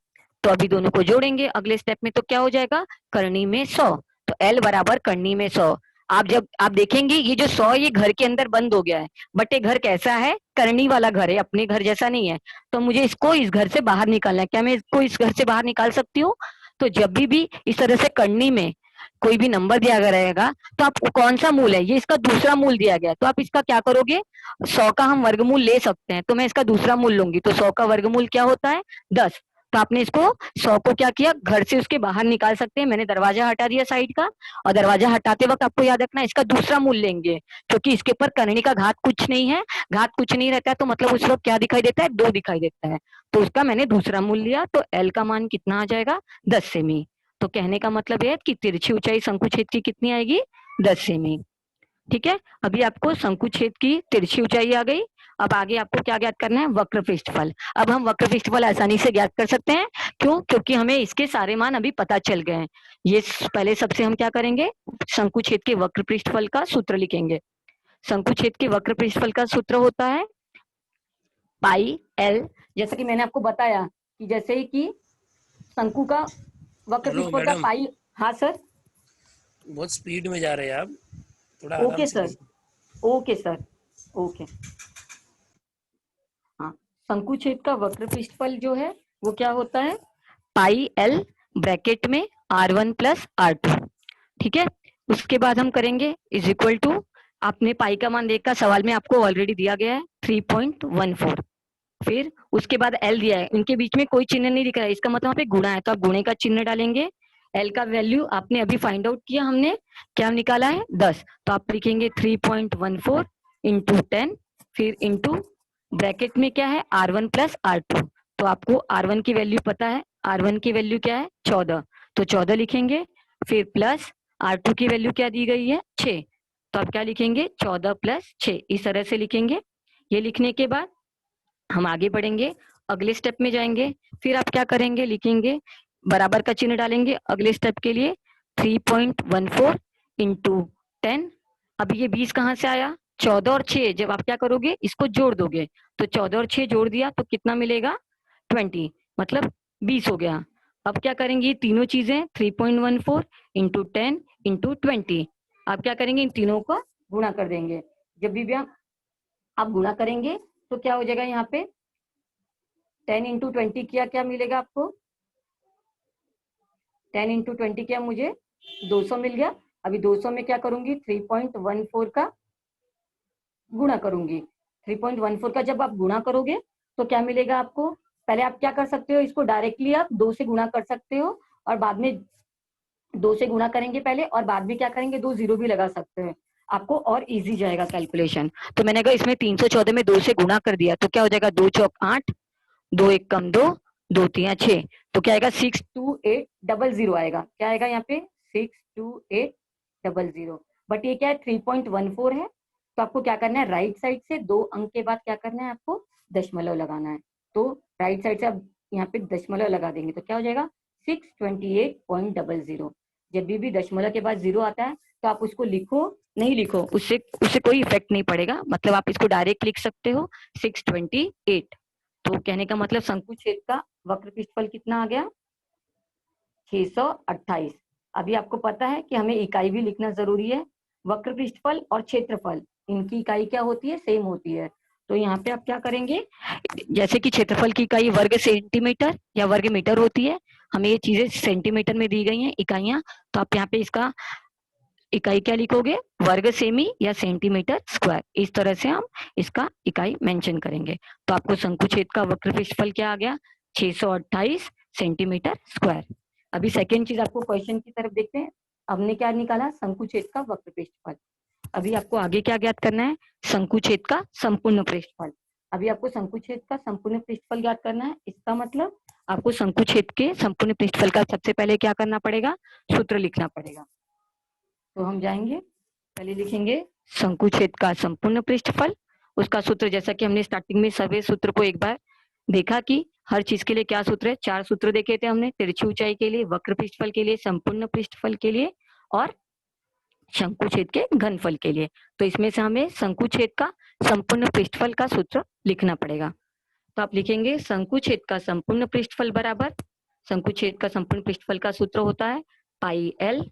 तो अभी दोनों को जोड़ेंगे अगले स्टेप में, तो क्या हो जाएगा, करनी में 100। तो एल बराबर करनी में 100। जब आप देखेंगे ये जो 100 ये घर के अंदर बंद हो गया है, बट ये घर कैसा है, करनी वाला घर है, अपने घर जैसा नहीं है। तो मुझे इसको इस घर से बाहर निकालना है। क्या मैं इसको इस घर से बाहर निकाल सकती हूँ? तो जब भी इस तरह से करनी में कोई भी नंबर दिया गया रहेगा, तो आप कौन सा मूल है, ये इसका दूसरा मूल दिया गया है, तो आप इसका क्या करोगे, 100 का हम वर्गमूल ले सकते हैं, तो मैं इसका दूसरा मूल लूंगी। तो 100 का वर्गमूल क्या होता है, 10। तो आपने इसको 100 को क्या किया, घर से उसके बाहर निकाल सकते हैं। मैंने दरवाजा हटा दिया साइड का, और दरवाजा हटाते वक्त आपको याद रखना इसका दूसरा मूल लेंगे, क्योंकि इसके ऊपर करनी का घात कुछ नहीं है। घात कुछ नहीं रहता है तो मतलब उस वक्त क्या दिखाई देता है, 2 दिखाई देता है। तो उसका मैंने दूसरा मूल लिया, तो एल का मान कितना आ जाएगा, 10 सेमी। तो कहने का मतलब है कि तिरछी ऊंचाई शंकुछेद की कितनी आएगी, 10 सेमी। ठीक है, अभी आपको शंकुछेद की तिरछी ऊंचाई आ गई। अब आगे आपको क्या ज्ञात करना है, वक्र पृष्ठफल। अब हम वक्र पृष्ठफल आसानी से ज्ञात कर सकते हैं। क्यों, क्योंकि हमें इसके सारे मान अभी पता चल गए हैं। ये पहले सबसे हम क्या करेंगे, शंकुछेद के वक्र पृष्ठफल का सूत्र लिखेंगे। शंकुछेद के वक्र पृष्ठफल का सूत्र होता है पाई एल। जैसा कि मैंने आपको बताया कि जैसे ही कि शंकु का वक्र हेलो पृष्ठफल का मैडम, पाई। हाँ सर। बहुत स्पीड में जा रहे हैं आप, थोड़ा आराम ओके से सर। कीजिए। Okay sir. ओके। हाँ, शंकुछेद का वक्र पृष्ठफल जो है वो क्या होता है, पाई एल ब्रैकेट में R1 प्लस R2। ठीक है, उसके बाद हम करेंगे इज इक्वल टू, आपने पाई का मान देखा सवाल में आपको ऑलरेडी दिया गया है 3.14। फिर उसके बाद एल दिया है, इनके बीच में कोई चिन्ह नहीं दिख रहा है, इसका मतलब वहाँ पे गुणा है, तो आप गुणे का चिन्ह डालेंगे। एल का वैल्यू आपने अभी फाइंड आउट किया, हमने क्या निकाला है, 10। तो आप लिखेंगे 3.14 इंटू 10, फिर इंटू ब्रैकेट में क्या है, R1 प्लस R2। तो आपको R1 की वैल्यू पता है, R1 की वैल्यू क्या है, 14। तो 14 लिखेंगे। फिर प्लस R2 की वैल्यू क्या दी गई है, 6। तो आप क्या लिखेंगे, 14 प्लस 6, इस तरह से लिखेंगे। ये लिखने के बाद हम आगे बढ़ेंगे, अगले स्टेप में जाएंगे। फिर आप क्या करेंगे, लिखेंगे, बराबर का चिन्ह डालेंगे अगले स्टेप के लिए, 3.14 इंटू 10। अब ये 20 कहाँ से आया, 14 और 6, जब आप क्या करोगे इसको जोड़ दोगे, तो 14 और 6 जोड़ दिया तो कितना मिलेगा, 20, मतलब 20 हो गया। अब क्या करेंगे, ये तीनों चीजें 3.14 इंटू 10 इंटू 20, आप क्या करेंगे, इन तीनों को गुणा कर देंगे। जब भी आप गुणा करेंगे तो क्या हो जाएगा, यहाँ पे 10 इंटू 20 किया, क्या मिलेगा आपको, 10 इंटू 20 किया, मुझे 200 मिल गया। अभी 200 में क्या करूंगी, 3.14 का गुणा करूंगी। 3.14 का जब आप गुणा करोगे तो क्या मिलेगा आपको, पहले आप क्या कर सकते हो, इसको डायरेक्टली आप 2 से गुणा कर सकते हो, और बाद में 2 से गुणा करेंगे पहले, और बाद में क्या करेंगे, 2 जीरो भी लगा सकते हैं, आपको और इजी जाएगा कैलकुलेशन। तो मैंने कहा इसमें 314 में 2 से गुणा कर दिया, तो क्या हो जाएगा, 2 चौक 8, 2 एक कम 2, 2 तिया 6, तो क्या आएगा, 62800 आएगा। क्या आएगा यहाँ पे, 62800। बट ये क्या है, 3.14 है, तो आपको क्या करना है, राइट साइड से 2 अंक के बाद क्या करना है, आपको दशमलव लगाना है। तो राइट साइड से आप यहाँ पे दशमलव लगा देंगे तो क्या हो जाएगा, 628.00। जब भी दशमलव के बाद जीरो आता है तो आप उसको लिखो, नहीं लिखो, उससे उससे कोई इफेक्ट नहीं पड़ेगा, मतलब आप इसको डायरेक्ट लिख सकते हो 628। तो कहने का मतलब शंकु छेद का वक्र पृष्ठफल कितना आ गया, 628। अभी आपको पता है कि हमें इकाई भी लिखना जरूरी है। वक्र पृष्ठफल और क्षेत्रफल, इनकी इकाई क्या होती है, सेम होती है। तो यहाँ पे आप क्या करेंगे, जैसे कि क्षेत्रफल की इकाई वर्ग सेंटीमीटर या वर्ग मीटर होती है, हमें ये चीजें सेंटीमीटर में दी गई हैं इकाइयां, तो आप यहाँ पे इसका इकाई क्या लिखोगे, वर्ग सेमी या सेंटीमीटर स्क्वायर, इस तरह से हम इसका इकाई मेंशन करेंगे। तो आपको शंकुछेद का वक्र पृष्ठफल क्या आ गया, 628 सेंटीमीटर स्क्वायर। अभी सेकेंड चीज आपको क्वेश्चन की तरफ देखते हैं। हमने क्या निकाला, शंकुछेद का वक्र पृष्ठफल। अभी आपको आगे क्या ज्ञात करना है? शंकुछेद का संपूर्ण पृष्ठफल। अभी आपको शंकुछेद का संपूर्ण पृष्ठफल ज्ञात करना है। इसका मतलब आपको शंकुछेद के संपूर्ण पृष्ठफल का सबसे पहले क्या करना पड़ेगा? सूत्र लिखना पड़ेगा। तो हम जाएंगे, पहले लिखेंगे शंकुछेद का संपूर्ण पृष्ठफल। उसका सूत्र, जैसा कि हमने स्टार्टिंग में सभी सूत्र को एक बार देखा कि हर चीज के लिए क्या सूत्र है, 4 सूत्र देखे थे हमने। तिरछी ऊंचाई के लिए, वक्र पृष्ठफल के लिए, संपूर्ण पृष्ठफल के लिए और शंकुछेद के घनफल के लिए। तो इसमें से हमें शंकुछेद का संपूर्ण पृष्ठफल का सूत्र लिखना पड़ेगा। तो आप लिखेंगे शंकुछेद का संपूर्ण पृष्ठफल बराबर, शंकुछेद का संपूर्ण पृष्ठफल का सूत्र होता है पाई एल,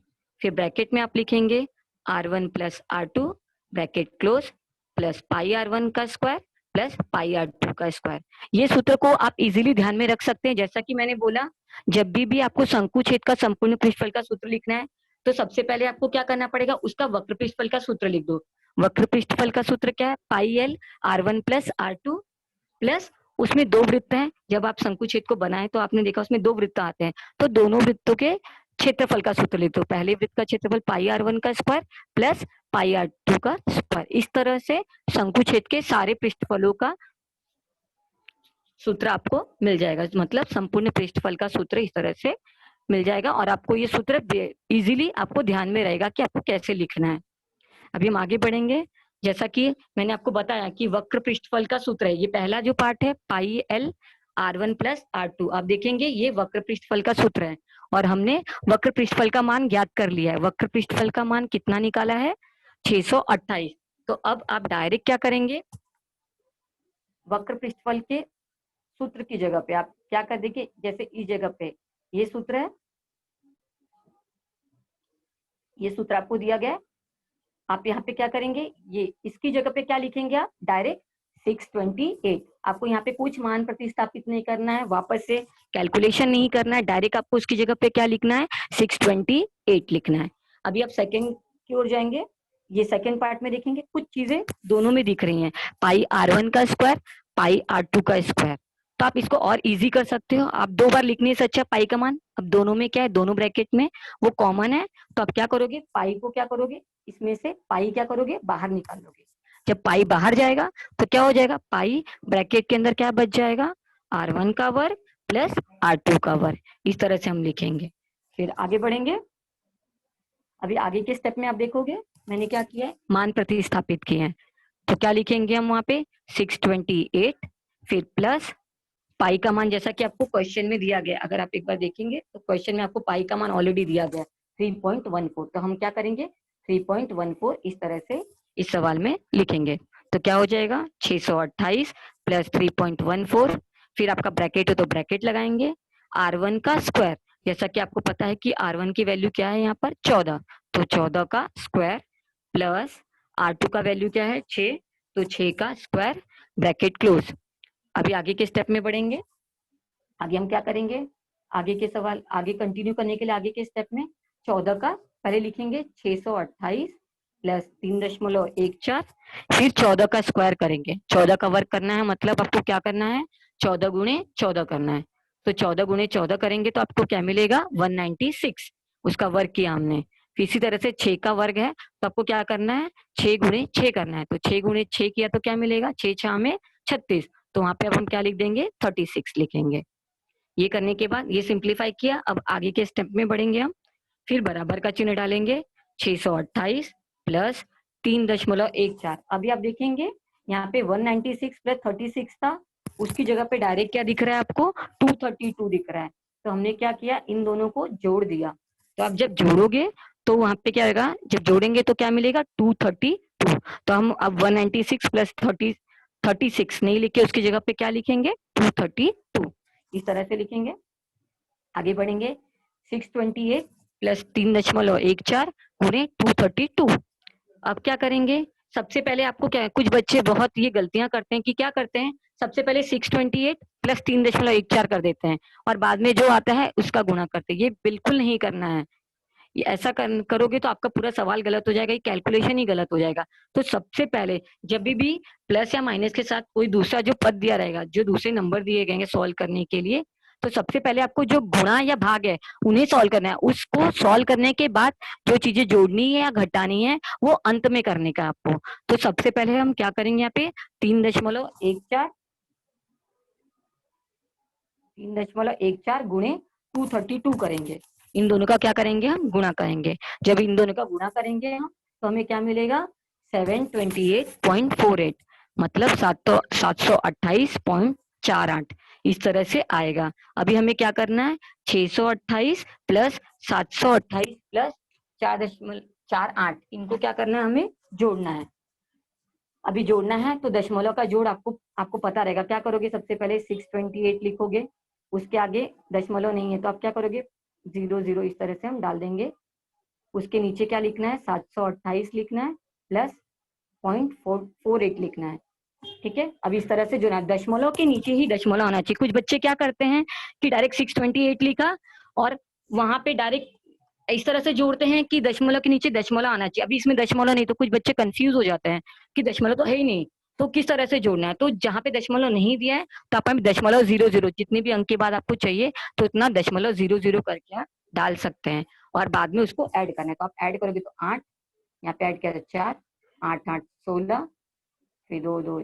फिर ब्रैकेट में आप लिखेंगे R1 plus R2 bracket close plus pi R1 का स्क्वायर प्लस पाई R2 का स्क्वायर। ये सूत्र को आप इजीली ध्यान में रख सकते हैं। जैसा कि मैंने बोला, जब भी आपको शंकुछेद का संपूर्ण पृष्ठफल का सूत्र लिखना है तो सबसे पहले आपको क्या करना पड़ेगा? उसका वक्र पृष्ठफल का सूत्र लिख दो। वक्र पृष्ठफल का सूत्र क्या है? Pi L R1 plus R2 plus उसमें दो वृत्त हैं। जब आप शंकुछेद को बनाए तो आपने देखा उसमें दो वृत्त आते हैं, तो दोनों वृत्तों के क्षेत्रफल का सूत्र लिख दो। पहले वृत्त का क्षेत्रफल पाई R1 का स्क्वायर प्लस पाई R2 का स्क्वायर। इस तरह से शंकुछेद के सारे पृष्ठफलों का सूत्र आपको मिल जाएगा। मतलब संपूर्ण पृष्ठफल का सूत्र इस तरह से मिल जाएगा और आपको ये सूत्र इजीली आपको ध्यान में रहेगा कि आपको कैसे लिखना है। अभी हम आगे बढ़ेंगे। जैसा कि मैंने आपको बताया कि वक्र पृष्ठफल का सूत्र है, ये पहला जो पार्ट है pi L R1 plus R2। आप देखेंगे ये वक्र पृष्ठफल का सूत्र है और हमने वक्र पृष्ठफल का मान ज्ञात कर लिया है। वक्र पृष्ठफल का मान कितना निकाला है? 628। तो अब आप डायरेक्ट क्या करेंगे? वक्र पृष्ठफल के सूत्र की जगह पे आप क्या कर देंगे? जैसे इस जगह पे ये सूत्र है, ये सूत्र आपको दिया गया है। आप यहाँ पे क्या करेंगे? ये इसकी जगह पे क्या लिखेंगे? आप डायरेक्ट 628। आपको यहाँ पे कुछ मान प्रतिस्थापित नहीं करना है, वापस से कैलकुलेशन नहीं करना है, डायरेक्ट आपको उसकी जगह पे क्या लिखना है? 628 लिखना है। अभी आप सेकंड की ओर जाएंगे। ये सेकंड पार्ट में देखेंगे कुछ चीजें दोनों में दिख रही हैं, पाई R1 का स्क्वायर पाई R2 का स्क्वायर। तो आप इसको और इजी कर सकते हो। आप दो बार लिखने से अच्छा पाई का मान, अब दोनों में क्या है, दोनों ब्रैकेट में वो कॉमन है, तो आप क्या करोगे? पाई को क्या करोगे? इसमें से पाई क्या करोगे? बाहर निकाल लोगे। जब पाई बाहर जाएगा तो क्या हो जाएगा? पाई ब्रैकेट के अंदर क्या बच जाएगा? R1 का वर्ग प्लस R2 का वर्ग। इस तरह से हम लिखेंगे। फिर आगे बढ़ेंगे। अभी आगे के स्टेप में आप देखोगे मैंने क्या किया है, मान प्रतिस्थापित किए हैं। तो क्या लिखेंगे हम वहां पे? 628 फिर प्लस पाई का मान, जैसा कि आपको क्वेश्चन में दिया गया। अगर आप एक बार देखेंगे तो क्वेश्चन में आपको पाई का मान ऑलरेडी दिया गया 3.14। तो हम क्या करेंगे? 3.14 इस तरह से इस सवाल में लिखेंगे। तो क्या हो जाएगा? 628 प्लस 3.14, फिर आपका ब्रैकेट हो तो ब्रैकेट लगाएंगे। R1 का स्क्वायर, जैसा कि आपको पता है कि R1 की वैल्यू क्या है यहाँ पर? 14, तो 14 का स्क्वायर प्लस R2 का वैल्यू क्या है? 6, तो 6 का स्क्वायर ब्रैकेट क्लोज। अभी आगे के स्टेप में बढ़ेंगे। आगे हम क्या करेंगे? आगे के सवाल आगे कंटिन्यू करने के लिए आगे के स्टेप में 14 का पहले लिखेंगे 628 प्लस 3.14, फिर 14 का स्क्वायर करेंगे। 14 का वर्ग करना है, मतलब आपको क्या करना है? 14 गुणे 14 करना है। तो 14 गुणे 14 करेंगे तो आपको क्या मिलेगा? 196। उसका वर्ग किया हमने। फिर इसी तरह से 6 का वर्ग है तो आपको क्या करना है? 6 गुणे 6 करना है। तो 6 गुणे 6 किया तो क्या मिलेगा? 6 6 में 36। तो वहां पे अब हम क्या लिख देंगे? 36 लिखेंगे। ये करने के बाद ये सिंप्लीफाई किया। अब आगे के स्टेप में बढ़ेंगे हम। फिर बराबर का चिन्ह डालेंगे। 628 प्लस 3.14। अभी आप देखेंगे यहाँ पे 196 प्लस 36 था, उसकी जगह पे डायरेक्ट क्या दिख रहा है आपको? 232 दिख रहा है। तो हमने क्या किया? इन दोनों को जोड़ दिया। तो आप जब जोड़ोगे तो वहां पे क्या आएगा? जब जोड़ेंगे तो क्या मिलेगा? 232। तो हम अब 196 प्लस 36 नहीं लिखे, उसकी जगह पे क्या लिखेंगे? 232। इस तरह से लिखेंगे। आगे बढ़ेंगे। 628 प्लस 3.14 गुणे 232। अब क्या करेंगे? सबसे पहले आपको क्या है, कुछ बच्चे बहुत ये गलतियां करते हैं कि क्या करते हैं, सबसे पहले 628 प्लस 3.14 कर देते हैं और बाद में जो आता है उसका गुणा करते हैं। ये बिल्कुल नहीं करना है। ये ऐसा करोगे तो आपका पूरा सवाल गलत हो जाएगा, ये कैलकुलेशन ही गलत हो जाएगा। तो सबसे पहले जब भी प्लस या माइनस के साथ कोई दूसरा जो पद दिया रहेगा, जो दूसरे नंबर दिए गए सॉल्व करने के लिए, तो सबसे पहले आपको जो गुणा या भाग है उन्हें सॉल्व करना है। उसको सॉल्व करने के बाद जो चीजें जोड़नी है या घटानी है वो अंत में करने का आपको। तो सबसे पहले हम क्या करेंगे, यहाँ पे 3.14 गुणे 232 करेंगे। इन दोनों का क्या करेंगे, हम गुणा करेंगे। जब इन दोनों का गुणा करेंगे हम तो हमें क्या मिलेगा, 728.48, मतलब 728.48 इस तरह से आएगा। अभी हमें क्या करना है, 628 प्लस 728 प्लस 4.48 इनको क्या करना है, हमें जोड़ना है। अभी जोड़ना है तो दशमलव का जोड़ आपको पता रहेगा। क्या करोगे, सबसे पहले 628 लिखोगे, उसके आगे दशमलव नहीं है तो आप क्या करोगे, 00 इस तरह से हम डाल देंगे। उसके नीचे क्या लिखना है, 728 लिखना है प्लस 0.48 लिखना है। ठीक है, अब इस तरह से जो ना दशमलव के नीचे ही दशमलव आना चाहिए। कुछ बच्चे क्या करते हैं कि डायरेक्ट 628 लिखा और वहां पे डायरेक्ट इस तरह से जोड़ते हैं कि दशमलव के नीचे दशमलव आना चाहिए। अभी इसमें दशमलव नहीं तो कुछ बच्चे कंफ्यूज हो जाते हैं कि दशमलव तो है ही नहीं, तो किस तरह से जोड़ना है। तो जहां पे दशमलव नहीं दिया है तो आप दशमलव 00 जितने भी अंक के बाद आपको चाहिए तो इतना दशमलव 00 करके आप डाल सकते हैं और बाद में उसको ऐड करना है। तो आप ऐड करोगे तो 8, यहाँ पे ऐड किया 4, 8 8 16, फिर 2 2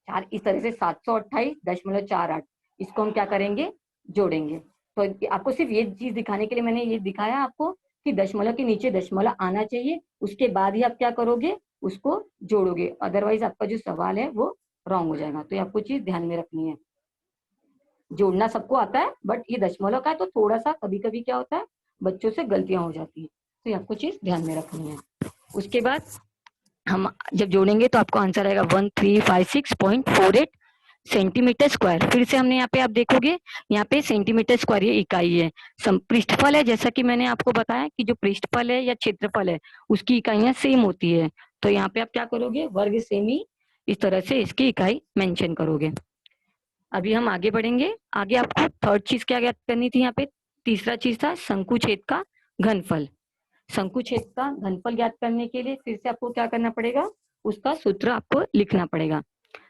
4, इस तरह से 728.48 इसको हम क्या करेंगे, जोड़ेंगे। तो आपको सिर्फ ये चीज दिखाने के लिए मैंने ये दिखाया आपको कि दशमलव के नीचे दशमलव आना चाहिए, उसके बाद ही आप क्या करोगे, उसको जोड़ोगे। अदरवाइज आपका जो सवाल है वो रॉन्ग हो जाएगा। तो ये आपको चीज ध्यान में रखनी है। जोड़ना सबको आता है बट ये दशमलव का है तो थोड़ा सा कभी कभी क्या होता है, बच्चों से गलतियां हो जाती है। तो ये आपको चीज ध्यान में रखनी है। उसके बाद हम जब जोड़ेंगे तो आपको आंसर आएगा 1356.48 सेंटीमीटर स्क्वायर। फिर से हमने यहाँ पे आप देखोगे, यहाँ पे सेंटीमीटर स्क्वायर ये इकाई है। पृष्ठफल है, जैसा कि मैंने आपको बताया कि जो पृष्ठफल है या क्षेत्रफल है उसकी इकाइयां सेम होती है। तो यहाँ पे आप क्या करोगे, वर्ग सेमी इस तरह से इसकी इकाई मेंशन करोगे। अभी हम आगे बढ़ेंगे। आगे आपको थर्ड चीज क्या ज्ञात करनी थी, यहाँ पे तीसरा चीज था शंकु छेद का घनफल। शंकु छेद का घनफल ज्ञात करने के लिए फिर से आपको क्या करना पड़ेगा, उसका सूत्र आपको लिखना पड़ेगा।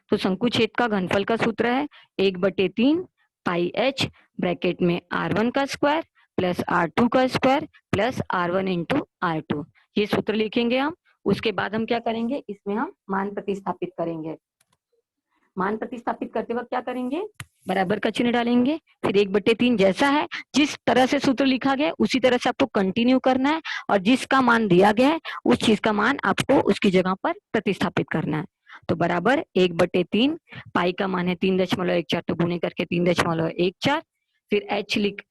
तो शंकु छेद का घनफल का सूत्र है 1/3 पाई h ब्रैकेट में r1 का स्क्वायर प्लस r2 का square plus r1 into r2, ये सूत्र लिखेंगे हम। उसके बाद हम क्या करेंगे, इसमें हम मान प्रतिस्थापित करेंगे। मान प्रतिस्थापित करते वक्त क्या करेंगे, बराबर का चिन्ह डालेंगे, फिर 1/3 जैसा है जिस तरह से सूत्र लिखा गया उसी तरह से आपको कंटिन्यू करना है और जिसका मान दिया गया है उस चीज का मान आपको उसकी जगह पर प्रतिस्थापित करना है। तो बराबर 1/3, पाई का मान है 3.14 तो गुणे करके 3.14, फिर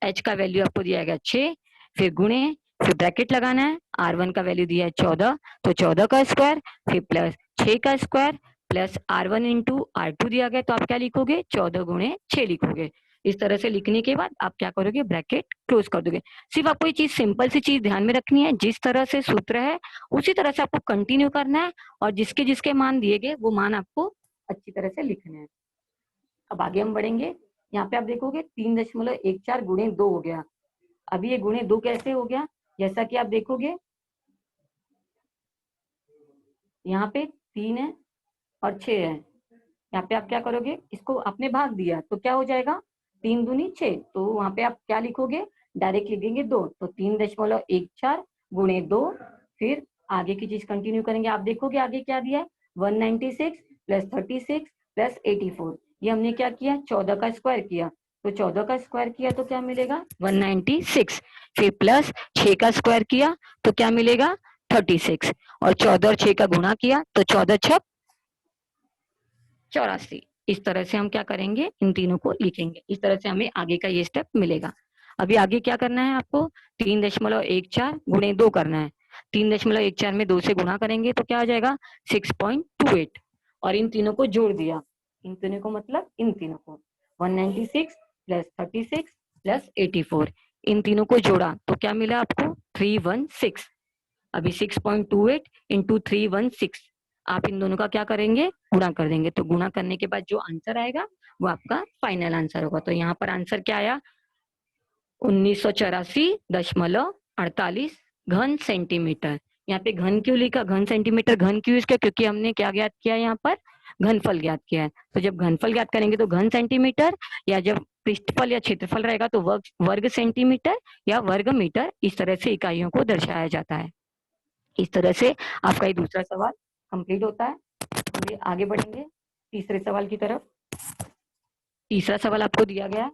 h का वैल्यू आपको दिया गया 6, फिर गुणे, फिर ब्रैकेट लगाना है, r1 का वैल्यू दिया है 14 तो 14 का स्क्वायर, फिर प्लस 6 का square plus r1 into r2 दिया गया तो आप क्या लिखोगे, 14 गुणे 6 लिखोगे। इस तरह से लिखने के बाद आप क्या करोगे, ब्रैकेट क्लोज कर दोगे। सिर्फ आपको ये चीज सिंपल सी चीज ध्यान में रखनी है, जिस तरह से सूत्र है उसी तरह से आपको कंटिन्यू करना है और जिसके जिसके मान दिए गए वो मान आपको अच्छी तरह से लिखने हैं। अब आगे हम बढ़ेंगे। यहाँ पे आप देखोगे 3.14 गुणे 2 हो गया। अभी ये गुणे 2 कैसे हो गया, जैसा कि आप देखोगे यहाँ पे 3 है और 6 है। यहाँ पे आप क्या करोगे, इसको आपने भाग दिया तो क्या हो जाएगा, 3 दूनी 6, तो वहां पे आप क्या लिखोगे, डायरेक्ट लिखेंगे 2, तो 3.14 गुणे 2, फिर आगे की चीज कंटिन्यू करेंगे। आप देखोगे आगे क्या दिया है, 196 प्लस 36 प्लस 84, ये हमने क्या किया, 14 का स्क्वायर किया, तो 14 का स्क्वायर किया तो क्या मिलेगा 196, फिर प्लस 6 का स्क्वायर किया तो क्या मिलेगा 36, और 14 और 6 का गुणा किया तो 14 छक 84। इस तरह से हम क्या करेंगे, इन तीनों को लिखेंगे। इस तरह से हमें आगे का ये स्टेप मिलेगा। अभी आगे क्या करना है आपको, 3.14 गुणे 2 करना है। 3.14 में 2 से गुणा करेंगे तो क्या हो जाएगा 6.28, और इन तीनों को जोड़ दिया। इन तीनों को मतलब इन तीनों को 196 प्लस 36 प्लस 84, इन तीनों को जोड़ा तो क्या मिला आपको 316। अभी 6.28 इंटू 316, आप इन दोनों का क्या करेंगे, गुणा कर देंगे। तो गुणा करने के बाद जो आंसर आएगा वो आपका फाइनल आंसर होगा। तो यहाँ पर आंसर क्या आया, 1984.48 घन सेंटीमीटर। यहाँ पे घन क्यों लिखा, घन सेंटीमीटर घन क्यों इसका, क्योंकि हमने क्या ज्ञात किया यहाँ पर घनफल ज्ञात किया है। तो जब घनफल ज्ञात करेंगे तो घन सेंटीमीटर, या जब पृष्ठफल या क्षेत्रफल रहेगा तो वर्ग सेंटीमीटर या वर्ग मीटर, इस तरह से इकाइयों को दर्शाया जाता है। इस तरह से आपका ये दूसरा सवाल कंप्लीट होता है। हम आगे बढ़ेंगे तीसरे सवाल की तरफ। तीसरा सवाल आपको दिया गया है,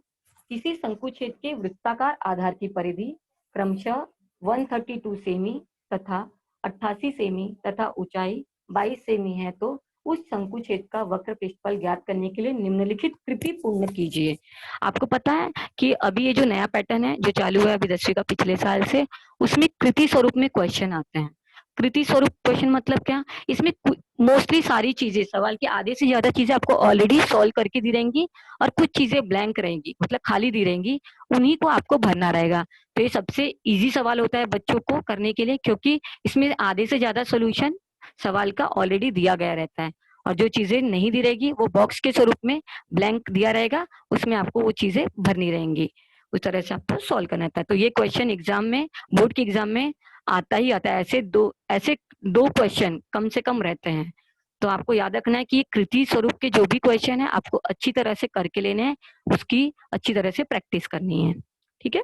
किसी शंकु छेद के वृत्ताकार आधार की परिधि क्रमशः 132 सेमी तथा 88 सेमी तथा ऊंचाई 22 सेमी है, तो उस शंकु छेद का वक्र पृष्ठफल ज्ञात करने के लिए निम्नलिखित कृति पूर्ण कीजिए। आपको पता है कि अभी ये जो नया पैटर्न है जो चालू है अभी 10वीं का पिछले साल से, उसमें कृति स्वरूप में क्वेश्चन आते हैं। कृति स्वरूप क्वेश्चन मतलब क्या, इसमें मोस्टली सारी चीजें, सवाल की आधे से ज्यादा चीजें आपको ऑलरेडी सॉल्व करके दी रहेंगी और कुछ चीजें ब्लैंक रहेंगी, मतलब खाली दी रहेंगी, उन्हीं को आपको भरना रहेगा। तो ये सबसे इजी सवाल होता है बच्चों को करने के लिए, क्योंकि इसमें आधे से ज्यादा सोल्यूशन सवाल का ऑलरेडी दिया गया रहता है, और जो चीजें नहीं दी रहेगी वो बॉक्स के स्वरूप में ब्लैंक दिया रहेगा, उसमें आपको वो चीजें भरनी रहेंगी। उस तरह से आपको सॉल्व करना था। तो ये क्वेश्चन एग्जाम में, बोर्ड के एग्जाम में आता ही आता है। ऐसे दो क्वेश्चन कम से कम रहते हैं। तो आपको याद रखना है कि कृति स्वरूप के जो भी क्वेश्चन है आपको अच्छी तरह से करके लेने हैं, उसकी अच्छी तरह से प्रैक्टिस करनी है। ठीक है,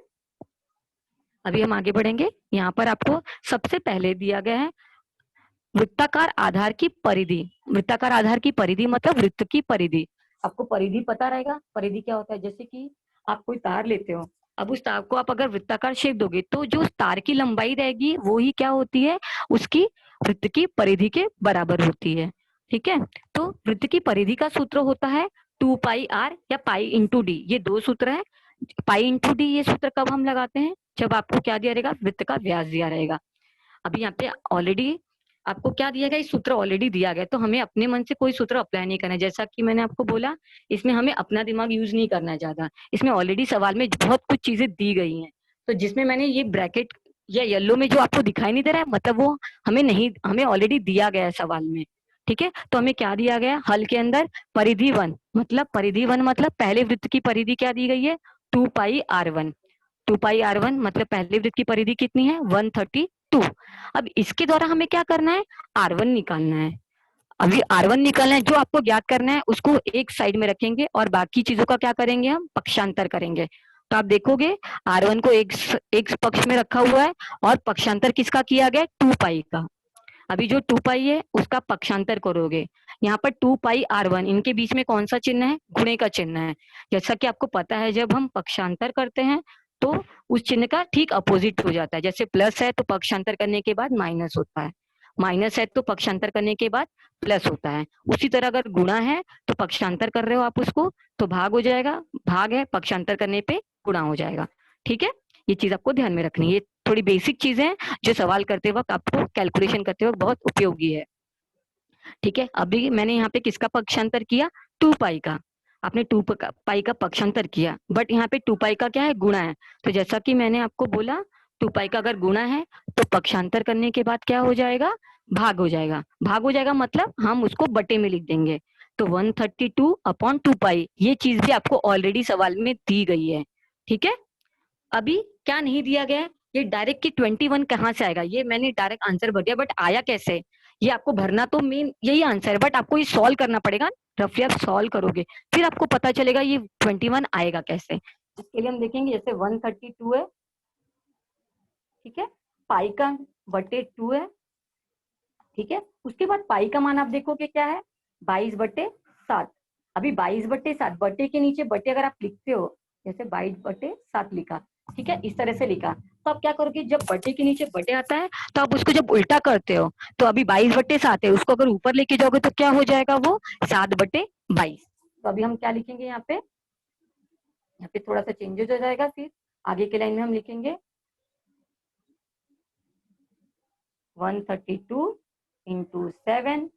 अभी हम आगे बढ़ेंगे। यहाँ पर आपको सबसे पहले दिया गया है वृत्ताकार आधार की परिधि। वृत्ताकार आधार की परिधि मतलब वृत्त की परिधि। आपको परिधि पता रहेगा, परिधि क्या होता है, जैसे कि आप कोई तार लेते हो, अब उस तार को आप अगर वृत्ताकार शेप दोगे तो जो तार की लंबाई रहेगी वो ही क्या होती है, उसकी वृत्त की परिधि के बराबर होती है। ठीक है, तो वृत्त की परिधि का सूत्र होता है 2πr या पाई इंटू डी, ये दो सूत्र है। पाई इंटू डी ये सूत्र कब हम लगाते हैं, जब आपको क्या दिया रहेगा, वृत्त का व्यास दिया रहेगा। अभी यहाँ पे ऑलरेडी आपको क्या दिया गया, इस सूत्र ऑलरेडी दिया गया, तो हमें अपने मन से कोई सूत्र अप्लाई नहीं करना है। जैसा कि मैंने आपको बोला, इसमें हमें अपना दिमाग यूज नहीं करना है ज्यादा, इसमें ऑलरेडी सवाल में बहुत कुछ चीजें दी गई हैं। तो जिसमें मैंने ये ब्रैकेट या येलो में जो आपको दिखाई नहीं दे रहा है, मतलब वो हमें ऑलरेडी दिया गया है सवाल में। ठीक है, तो हमें क्या दिया गया हल के अंदर, परिधि वन, मतलब परिधि वन मतलब पहले वृत्त की परिधि क्या दी गई है, 2πr1। 2πr1 मतलब पहले वृत्त की परिधि कितनी है, 132। अब इसके द्वारा हमें क्या करना है, R1 निकालना है। अभी R1 निकालना है, जो आपको ज्ञात करना है उसको एक साइड में रखेंगे और बाकी चीजों का क्या करेंगे, हम पक्षांतर करेंगे। तो आप देखोगे R1 को एक पक्ष में रखा हुआ है और पक्षांतर किसका किया गया, 2π का। अभी जो 2π है उसका पक्षांतर करोगे, यहाँ पर 2πr1, इनके बीच में कौन सा चिन्ह है, गुणे का चिन्ह है। जैसा कि आपको पता है जब हम पक्षांतर करते हैं तो उस चिन्ह का ठीक अपोजिट हो जाता है। जैसे प्लस है तो पक्षांतर करने के बाद माइनस होता है, माइनस है तो पक्षांतर करने के बाद प्लस होता है। उसी तरह अगर गुणा है तो पक्षांतर कर रहे हो आप उसको तो भाग हो जाएगा, भाग है पक्षांतर करने पे गुणा हो जाएगा। ठीक है, ये चीज आपको ध्यान में रखनी है। ये थोड़ी बेसिक चीजें हैं जो सवाल करते वक्त आपको कैलकुलेशन करते वक्त बहुत उपयोगी है। ठीक है, अभी मैंने यहाँ पे किसका पक्षांतर किया, 2π का। आपने 2π का पक्षांतर किया, बट यहाँ पे 2π का क्या है, गुणा है। तो जैसा कि मैंने आपको बोला 2π का अगर गुणा है तो पक्षांतर करने के बाद क्या हो जाएगा, भाग हो जाएगा। भाग हो जाएगा मतलब हम उसको बटे में लिख देंगे। तो 132/2π, ये चीज भी आपको ऑलरेडी सवाल में दी गई है। ठीक है, अभी क्या नहीं दिया गया है, ये डायरेक्ट की 21 कहाँ से आएगा, ये मैंने डायरेक्ट आंसर भर दिया, बट आया कैसे, ये आपको भरना तो मेन यही आंसर है, बट आपको ये सॉल्व करना पड़ेगा। रफली आप सॉल्व करोगे फिर आपको पता चलेगा ये 21 आएगा कैसे। इसके लिए हम देखेंगे, जैसे 132 है, ठीक है, पाई का बटे 2 है, ठीक है, उसके बाद पाई का मान आप देखोगे क्या है, 22/7। अभी 22/7, बटे के नीचे बटे अगर आप लिखते हो, जैसे 22/7 लिखा, ठीक है, इस तरह से लिखा, तो आप क्या करोगे, जब बटे के नीचे बटे आता है तो आप उसको जब उल्टा करते हो तो अभी 22/7 है, उसको अगर ऊपर लेके जाओगे तो क्या हो जाएगा, वो 7/22। तो अभी हम क्या लिखेंगे, यहाँ पे थोड़ा सा चेंजेस हो जाएगा, फिर आगे के लाइन में हम लिखेंगे 132 into 7,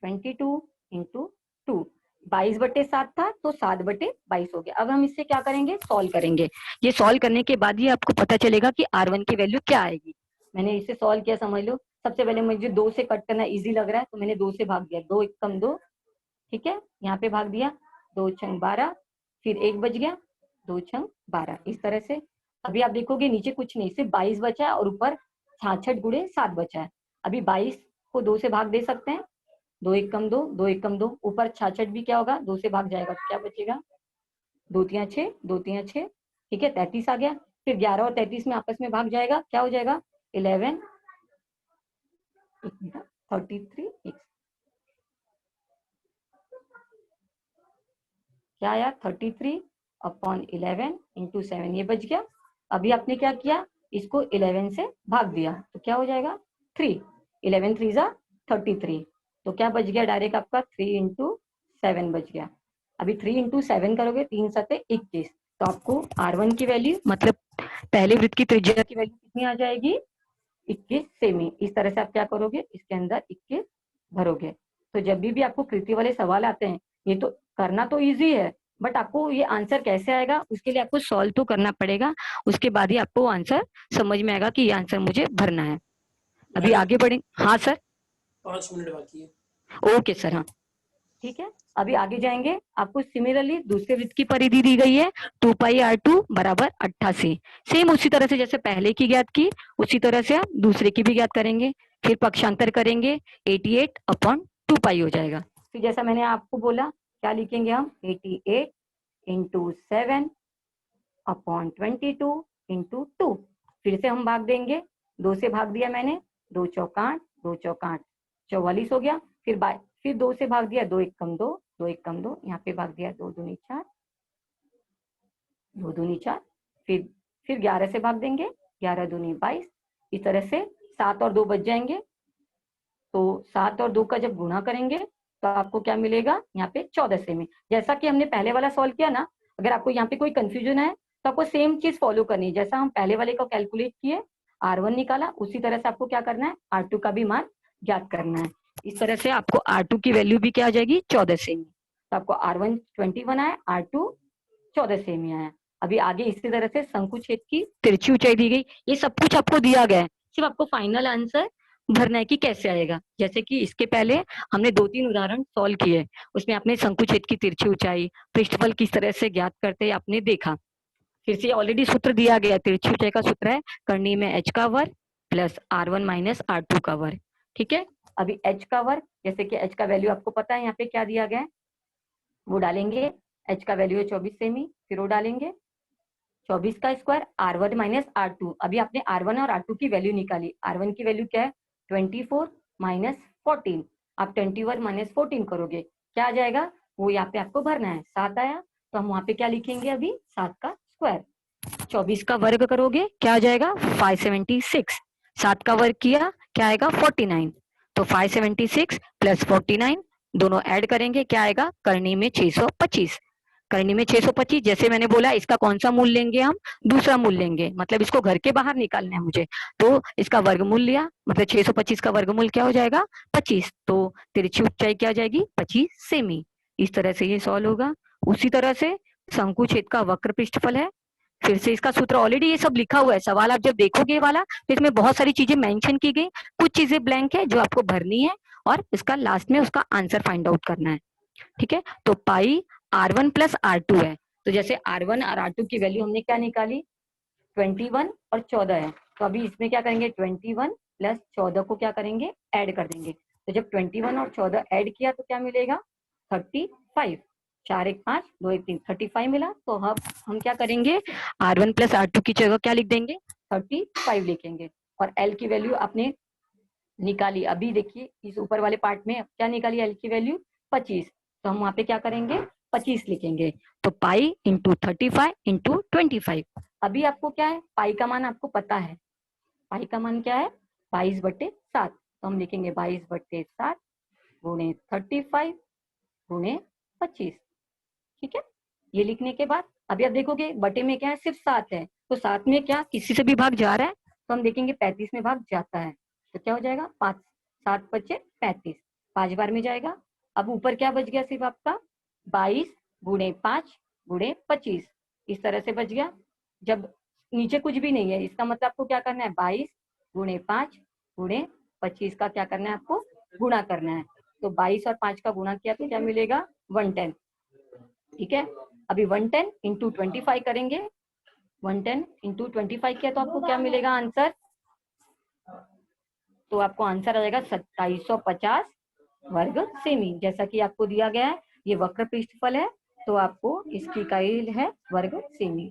22 into 2। 22/7 था तो 7/22 हो गया। अब हम इससे क्या करेंगे, सॉल्व करेंगे। ये सॉल्व करने के बाद ही आपको पता चलेगा कि R1 की वैल्यू क्या आएगी। मैंने इसे सॉल्व किया, समझ लो। सबसे पहले मुझे 2 से कट करना इजी लग रहा है तो मैंने 2 से भाग दिया, 2 एकम 2, ठीक है, यहाँ पे भाग दिया, 2 छंग 12, फिर 1 बच गया, 2 छंग 12, इस तरह से। अभी आप देखोगे नीचे कुछ नहीं, सिर्फ 22 बचा है और ऊपर 66 × 7 बचा है। अभी 22 को 2 से भाग दे सकते हैं, 2 एक कम 2, 2 एक कम 2, ऊपर 66 भी क्या होगा 2 से भाग जाएगा, तो क्या बचेगा 2 3 6, 2 3 6, ठीक है 33 आ गया। फिर 11 और 33 में आपस में भाग जाएगा, क्या हो जाएगा 11 33 क्या आया 33 अपॉन 11 इंटू 7, ये बच गया। अभी आपने क्या किया, इसको 11 से भाग दिया तो क्या हो जाएगा 3, 11 3 जा 33, तो क्या बच गया डायरेक्ट आपका 3 इंटू 7 बच गया। अभी 3 इंटू 7 करोगे 3 सते 21, तो आपको R1 की वैल्यू मतलब पहले वृत्त की त्रिज्या की वैल्यू कितनी आ जाएगी 21 सेमी। इस तरह से आप क्या करोगे, इसके अंदर 21 भरोगे। तो जब भी आपको कृति वाले सवाल आते हैं, ये तो करना तो इजी है, बट आपको ये आंसर कैसे आएगा उसके लिए आपको सॉल्व तो करना पड़ेगा, उसके बाद ही आपको आंसर समझ में आएगा कि ये आंसर मुझे भरना है। अभी आगे बढ़े। हाँ सर, 5 मिनट बाकी है। ओके सर, हाँ ठीक है। अभी आगे जाएंगे, आपको सिमिलरली दूसरे वृत्त की परिधि दी गई है 2 पाई R2 बराबर 88। सेम उसी तरह से जैसे पहले की ज्ञात की, उसी तरह से आप दूसरे की भी ज्ञात करेंगे। फिर पक्षांतर करेंगे 88 अपॉन 2 पाई हो जाएगा। फिर जैसा मैंने आपको बोला, क्या लिखेंगे हम 88 इंटू 7 अपॉन 22 इंटू 2। फिर से हम भाग देंगे, 2 से भाग दिया मैंने, 2 चौका 8, 2 चौका 8, 44 हो गया। फिर 2 से भाग दिया, 2 एक कम 2, 2 एक कम 2, यहाँ पे भाग दिया 2 दूनी 4, 2 दूनी 4। फिर 11 से भाग देंगे, 11 दूनी 22। इस तरह से 7 और 2 बच जाएंगे। तो 7 और 2 का जब गुणा करेंगे तो आपको क्या मिलेगा यहाँ पे 14 सेमी। जैसा कि हमने पहले वाला सॉल्व किया ना, अगर आपको यहाँ पे कोई कंफ्यूजन है तो आपको सेम चीज फॉलो करनी है। जैसा हम पहले वाले को कैलकुलेट किए, R1 निकाला, उसी तरह से आपको क्या करना है R2 का भी मान ज्ञात करना है। इस तरह से आपको R2 की वैल्यू भी क्या आ जाएगी 14 सेमी। तो आपको R1 21 आया, R2 14 सेमी आया। अभी आगे इसी तरह से शंकु छेद की तिरछी ऊंचाई दी गई, ये सब कुछ आपको दिया गया है, सिर्फ आपको फाइनल आंसर भरना है कि कैसे आएगा। जैसे कि इसके पहले हमने 2-3 उदाहरण सॉल्व किए, उसमें आपने शंकु छेद की तिरछी ऊंचाई, पृष्ठफल किस तरह से ज्ञात करते हैं आपने देखा। फिर से ऑलरेडी सूत्र दिया गया, तिरछी ऊंचाई का सूत्र है कर्णी में h का वर्ग प्लस R1 माइनस R2 का वर्ग। ठीक है, अभी h का वर्ग, जैसे कि h का वैल्यू आपको पता है यहाँ पे क्या दिया गया है, वो डालेंगे। h का वैल्यू है 24 सेमी, फिर वो डालेंगे 24 का स्क्वायर R1 माइनस R2। अभी आपने R1 और R2 की वैल्यू निकाली, R1 की वैल्यू क्या है 24 माइनस 14, आप 21 माइनस 14 करोगे, क्या आ जाएगा वो यहाँ पे आपको भरना है। 7 आया, तो हम वहां पे क्या लिखेंगे अभी 7 का स्क्वायर। 24 का वर्ग करोगे क्या आ जाएगा 576, 7 का वर्ग किया क्या आएगा 49, तो 576 प्लस 49 दोनों ऐड करेंगे क्या आएगा करनी में 625। करनी में 625, जैसे मैंने बोला इसका कौन सा मूल लेंगे हम, दूसरा मूल लेंगे, मतलब इसको घर के बाहर निकालना है मुझे, तो इसका वर्गमूल लिया, मतलब 625 का वर्गमूल क्या हो जाएगा 25, तो तिरछी ऊंचाई क्या हो जाएगी 25 सेमी। इस तरह से ये सॉल्व होगा। उसी तरह से शंकु छेद का वक्र पृष्ठफल है, फिर से इसका सूत्र ऑलरेडी ये सब लिखा हुआ है, सवाल आप जब देखोगे वाला तो इसमें बहुत सारी चीजें मेंशन की गई, कुछ चीजें ब्लैंक है जो आपको भरनी है और इसका लास्ट में उसका आंसर फाइंड आउट करना है। ठीक है, तो पाई R1 प्लस R2 है, तो जैसे R1 और R2 की वैल्यू हमने क्या निकाली 21 और 14 है, तो अभी इसमें क्या करेंगे 21 प्लस 14 को क्या करेंगे ऐड कर देंगे। तो जब 21 और 14 ऐड किया तो क्या मिलेगा 35, 4 1 5 2 1 3 35 मिला। तो अब हम क्या करेंगे R1 प्लस R2 की जगह क्या लिख देंगे 35 लिखेंगे, और L की वैल्यू आपने निकाली। अभी देखिए इस ऊपर वाले पार्ट में क्या निकाली L की वैल्यू 25, तो हम वहां पे क्या करेंगे 25 लिखेंगे, तो पाई इंटू 35 इंटू 25। अभी आपको क्या है पाई का मान आपको पता है, पाई का मान क्या है 22/7, तो हम लिखेंगे 22/7 गुणे 35 गुणे 25। ठीक है, ये लिखने के बाद अभी आप देखोगे बटे में क्या है सिर्फ 7 है, तो 7 में क्या किसी से भी भाग जा रहा है, तो हम देखेंगे 35 में भाग जाता है, तो क्या हो जाएगा 5 7 बचे 35, 5 बार में जाएगा। अब ऊपर क्या बच गया सिर्फ आपका 22 गुणे 5 गुणे 25, इस तरह से बच गया। जब नीचे कुछ भी नहीं है इसका मतलब आपको क्या करना है 22 गुणे 5 गुणे 25 का क्या करना है आपको गुणा करना है। तो 22 और 5 का गुणा किया तो क्या मिलेगा 110। ठीक है, अभी 110 इंटू 25 करेंगे, 110 इंटू 25 किया तो आपको क्या मिलेगा आंसर तो आपको आंसर आ जाएगा 2750 वर्ग सेमी। जैसा कि आपको दिया गया है, ये वक्र पृष्ठफल है, तो आपको इसकी इकाई है वर्ग सेमी।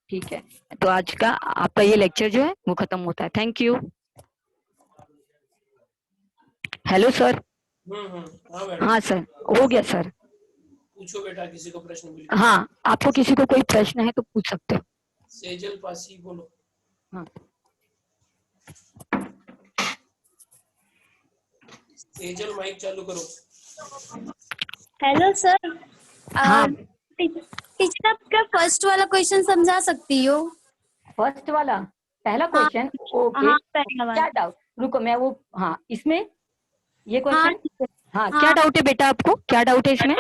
ठीक है, तो आज का आपका ये लेक्चर जो है वो खत्म होता है। Thank you. Hello sir. हाँ मैडम, हाँ सर, हो गया सर। पूछो बेटा, किसी को प्रश्न बिल्कुल। हाँ, आपको किसी को कोई प्रश्न है तो पूछ सकते हो। सेजल पासी बोलो। हाँ सेजल माइक चालू करो। Hello sir. हाँ, टीचर आप क्या फर्स्ट वाला क्वेश्चन समझा सकती हो? फर्स्ट वाला पहला हाँ क्वेश्चन। ओके, हाँ पहला वाला। क्या डाउट, रुको मैं वो, हाँ इसमें ये हाँ क्वेश्चन, टीचर। हाँ क्या हाँ डाउट है बेटा, आपको क्या डाउट है इसमें?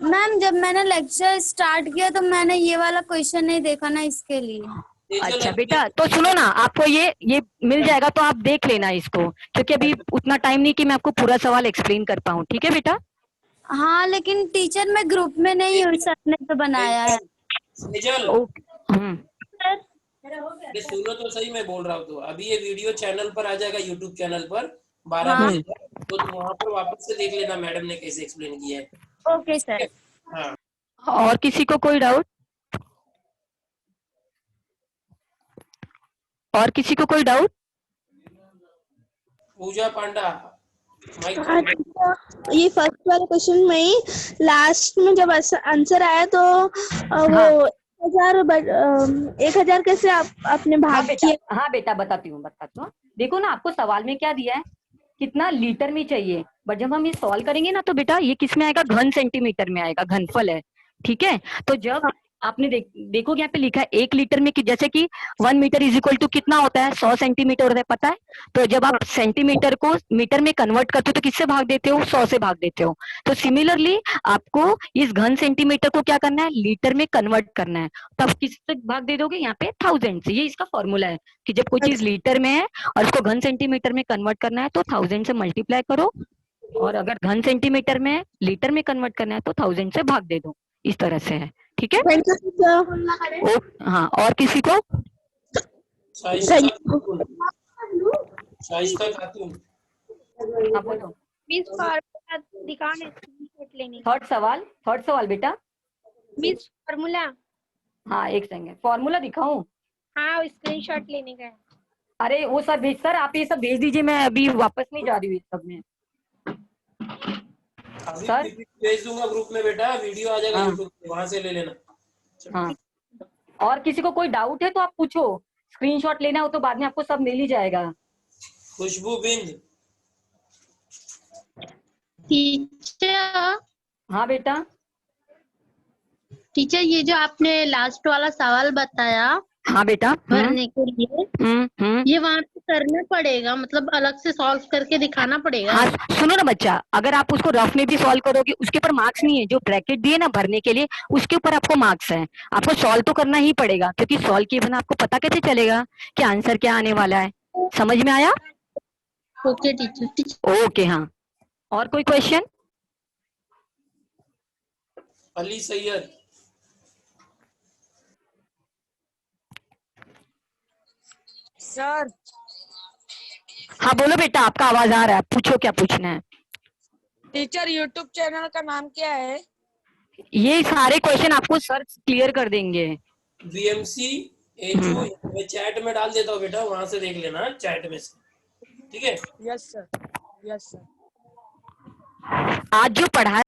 मैम, जब मैंने लेक्चर स्टार्ट किया तो मैंने ये वाला क्वेश्चन नहीं देखा ना, इसके लिए। सेजल अच्छा अभी बेटा, तो सुनो ना, आपको ये मिल जाएगा तो आप देख लेना इसको, क्योंकि अभी उतना टाइम नहीं कि मैं आपको पूरा सवाल एक्सप्लेन कर पाऊँ। ठीक है बेटा? हाँ लेकिन टीचर मैं ग्रुप में नहीं हूँ, सर ने तो बनाया है। सेजल, ओके। सर ये सुनो तो सही, मैं बोल रहा हूँ। तो अभी ये वीडियो चैनल पर आ जाएगा, यूट्यूब चैनल पर 12 हाँ बजे तक, तो तुम वहां पर वापस से देख लेना मैडम ने कैसे एक्सप्लेन किया है। Okay sir. हाँ, और किसी को कोई डाउट? और किसी को कोई डाउट? पूजा पांडा माइक हाँ चालू। टीचर, ये फर्स्ट वाले क्वेश्चन में ही लास्ट में जब आंसर आया तो वो हाँ 1000 कैसे आपने हाँ भाग बेटा, किया? हाँ बेटा बताती हूँ। देखो ना, आपको सवाल में क्या दिया है, कितना लीटर में चाहिए, बट जब हम ये सॉल्व करेंगे ना तो बेटा ये किस में आएगा, घन सेंटीमीटर में आएगा, घनफल है। ठीक है, तो जब आपने देखोगे यहाँ पे लिखा है 1 लीटर में, कि जैसे कि 1 मीटर इज इक्वल टू कितना होता है, 100 सेंटीमीटर होता है, पता है? तो जब आप सेंटीमीटर को मीटर में कन्वर्ट करते हो तो किससे भाग देते हो, 100 से भाग देते हो। तो सिमिलरली आपको इस घन सेंटीमीटर को क्या करना है, लीटर में कन्वर्ट करना है। तब किससे भाग दे दोगे, यहाँ पे 1000 से। ये इसका फॉर्मूला है कि जब कोई चीज लीटर में है और इसको घन सेंटीमीटर में कन्वर्ट करना है तो 1000 से मल्टीप्लाई करो, और अगर घन सेंटीमीटर में लीटर में कन्वर्ट करना है तो 1000 से भाग दे दो। इस तरह से है। ठीक है? Thank you teacher. हाँ, और किसी को? शाइस्ता थैंक खातून, शाइस्ता खातून। हाँ बोलो। मिस फार्मूला दिखाने स्क्रीनशॉट लेने का। थर्ड सवाल बेटा। मिस फार्मूला, हाँ एक सेकंड, फॉर्मूला दिखाऊं? हाँ स्क्रीनशॉट लेने का है। अरे वो सब भेज, सर आप ये सब भेज दीजिए, मैं अभी वापस नहीं जा रही हूँ इस सब में। अभी सर? भेज दूंगा ग्रुप में बेटा, वीडियो आ जाएगा हाँ। यूट्यूब पे, वहां से ले लेना। हाँ, और किसी को कोई डाउट है तो आप पूछो, स्क्रीनशॉट लेना हो तो बाद में आपको सब मिल ही जाएगा। खुशबू बिंद। टीचर हाँ बेटा। टीचर ये जो आपने लास्ट वाला सवाल बताया हाँ बेटा। भरने के लिए, हम्म। ये वहां पे करना पड़ेगा, मतलब अलग से सॉल्व करके दिखाना पड़ेगा? हाँ सुनो ना बच्चा, अगर आप उसको रफ में भी सॉल्व करोगे उसके ऊपर मार्क्स नहीं है, जो ब्रैकेट दिए ना भरने के लिए उसके ऊपर आपको मार्क्स है। आपको सॉल्व तो करना ही पड़ेगा, क्योंकि सॉल्व किए बिना आपको पता कैसे चलेगा कि आंसर क्या आने वाला है। समझ में आया? Okay teacher. ओके हाँ, और कोई क्वेश्चन? अली सैयद। सर हाँ बोलो बेटा, आपका आवाज आ रहा है, पूछो क्या पूछना है। टीचर यूट्यूब चैनल का नाम क्या है? ये सारे क्वेश्चन आपको सर क्लियर कर देंगे। वीएमसी एचओ, मैं चैट में डाल देता हूँ बेटा, वहां से देख लेना चैट में से। ठीक है? Yes sir, yes sir. आज जो पढ़ा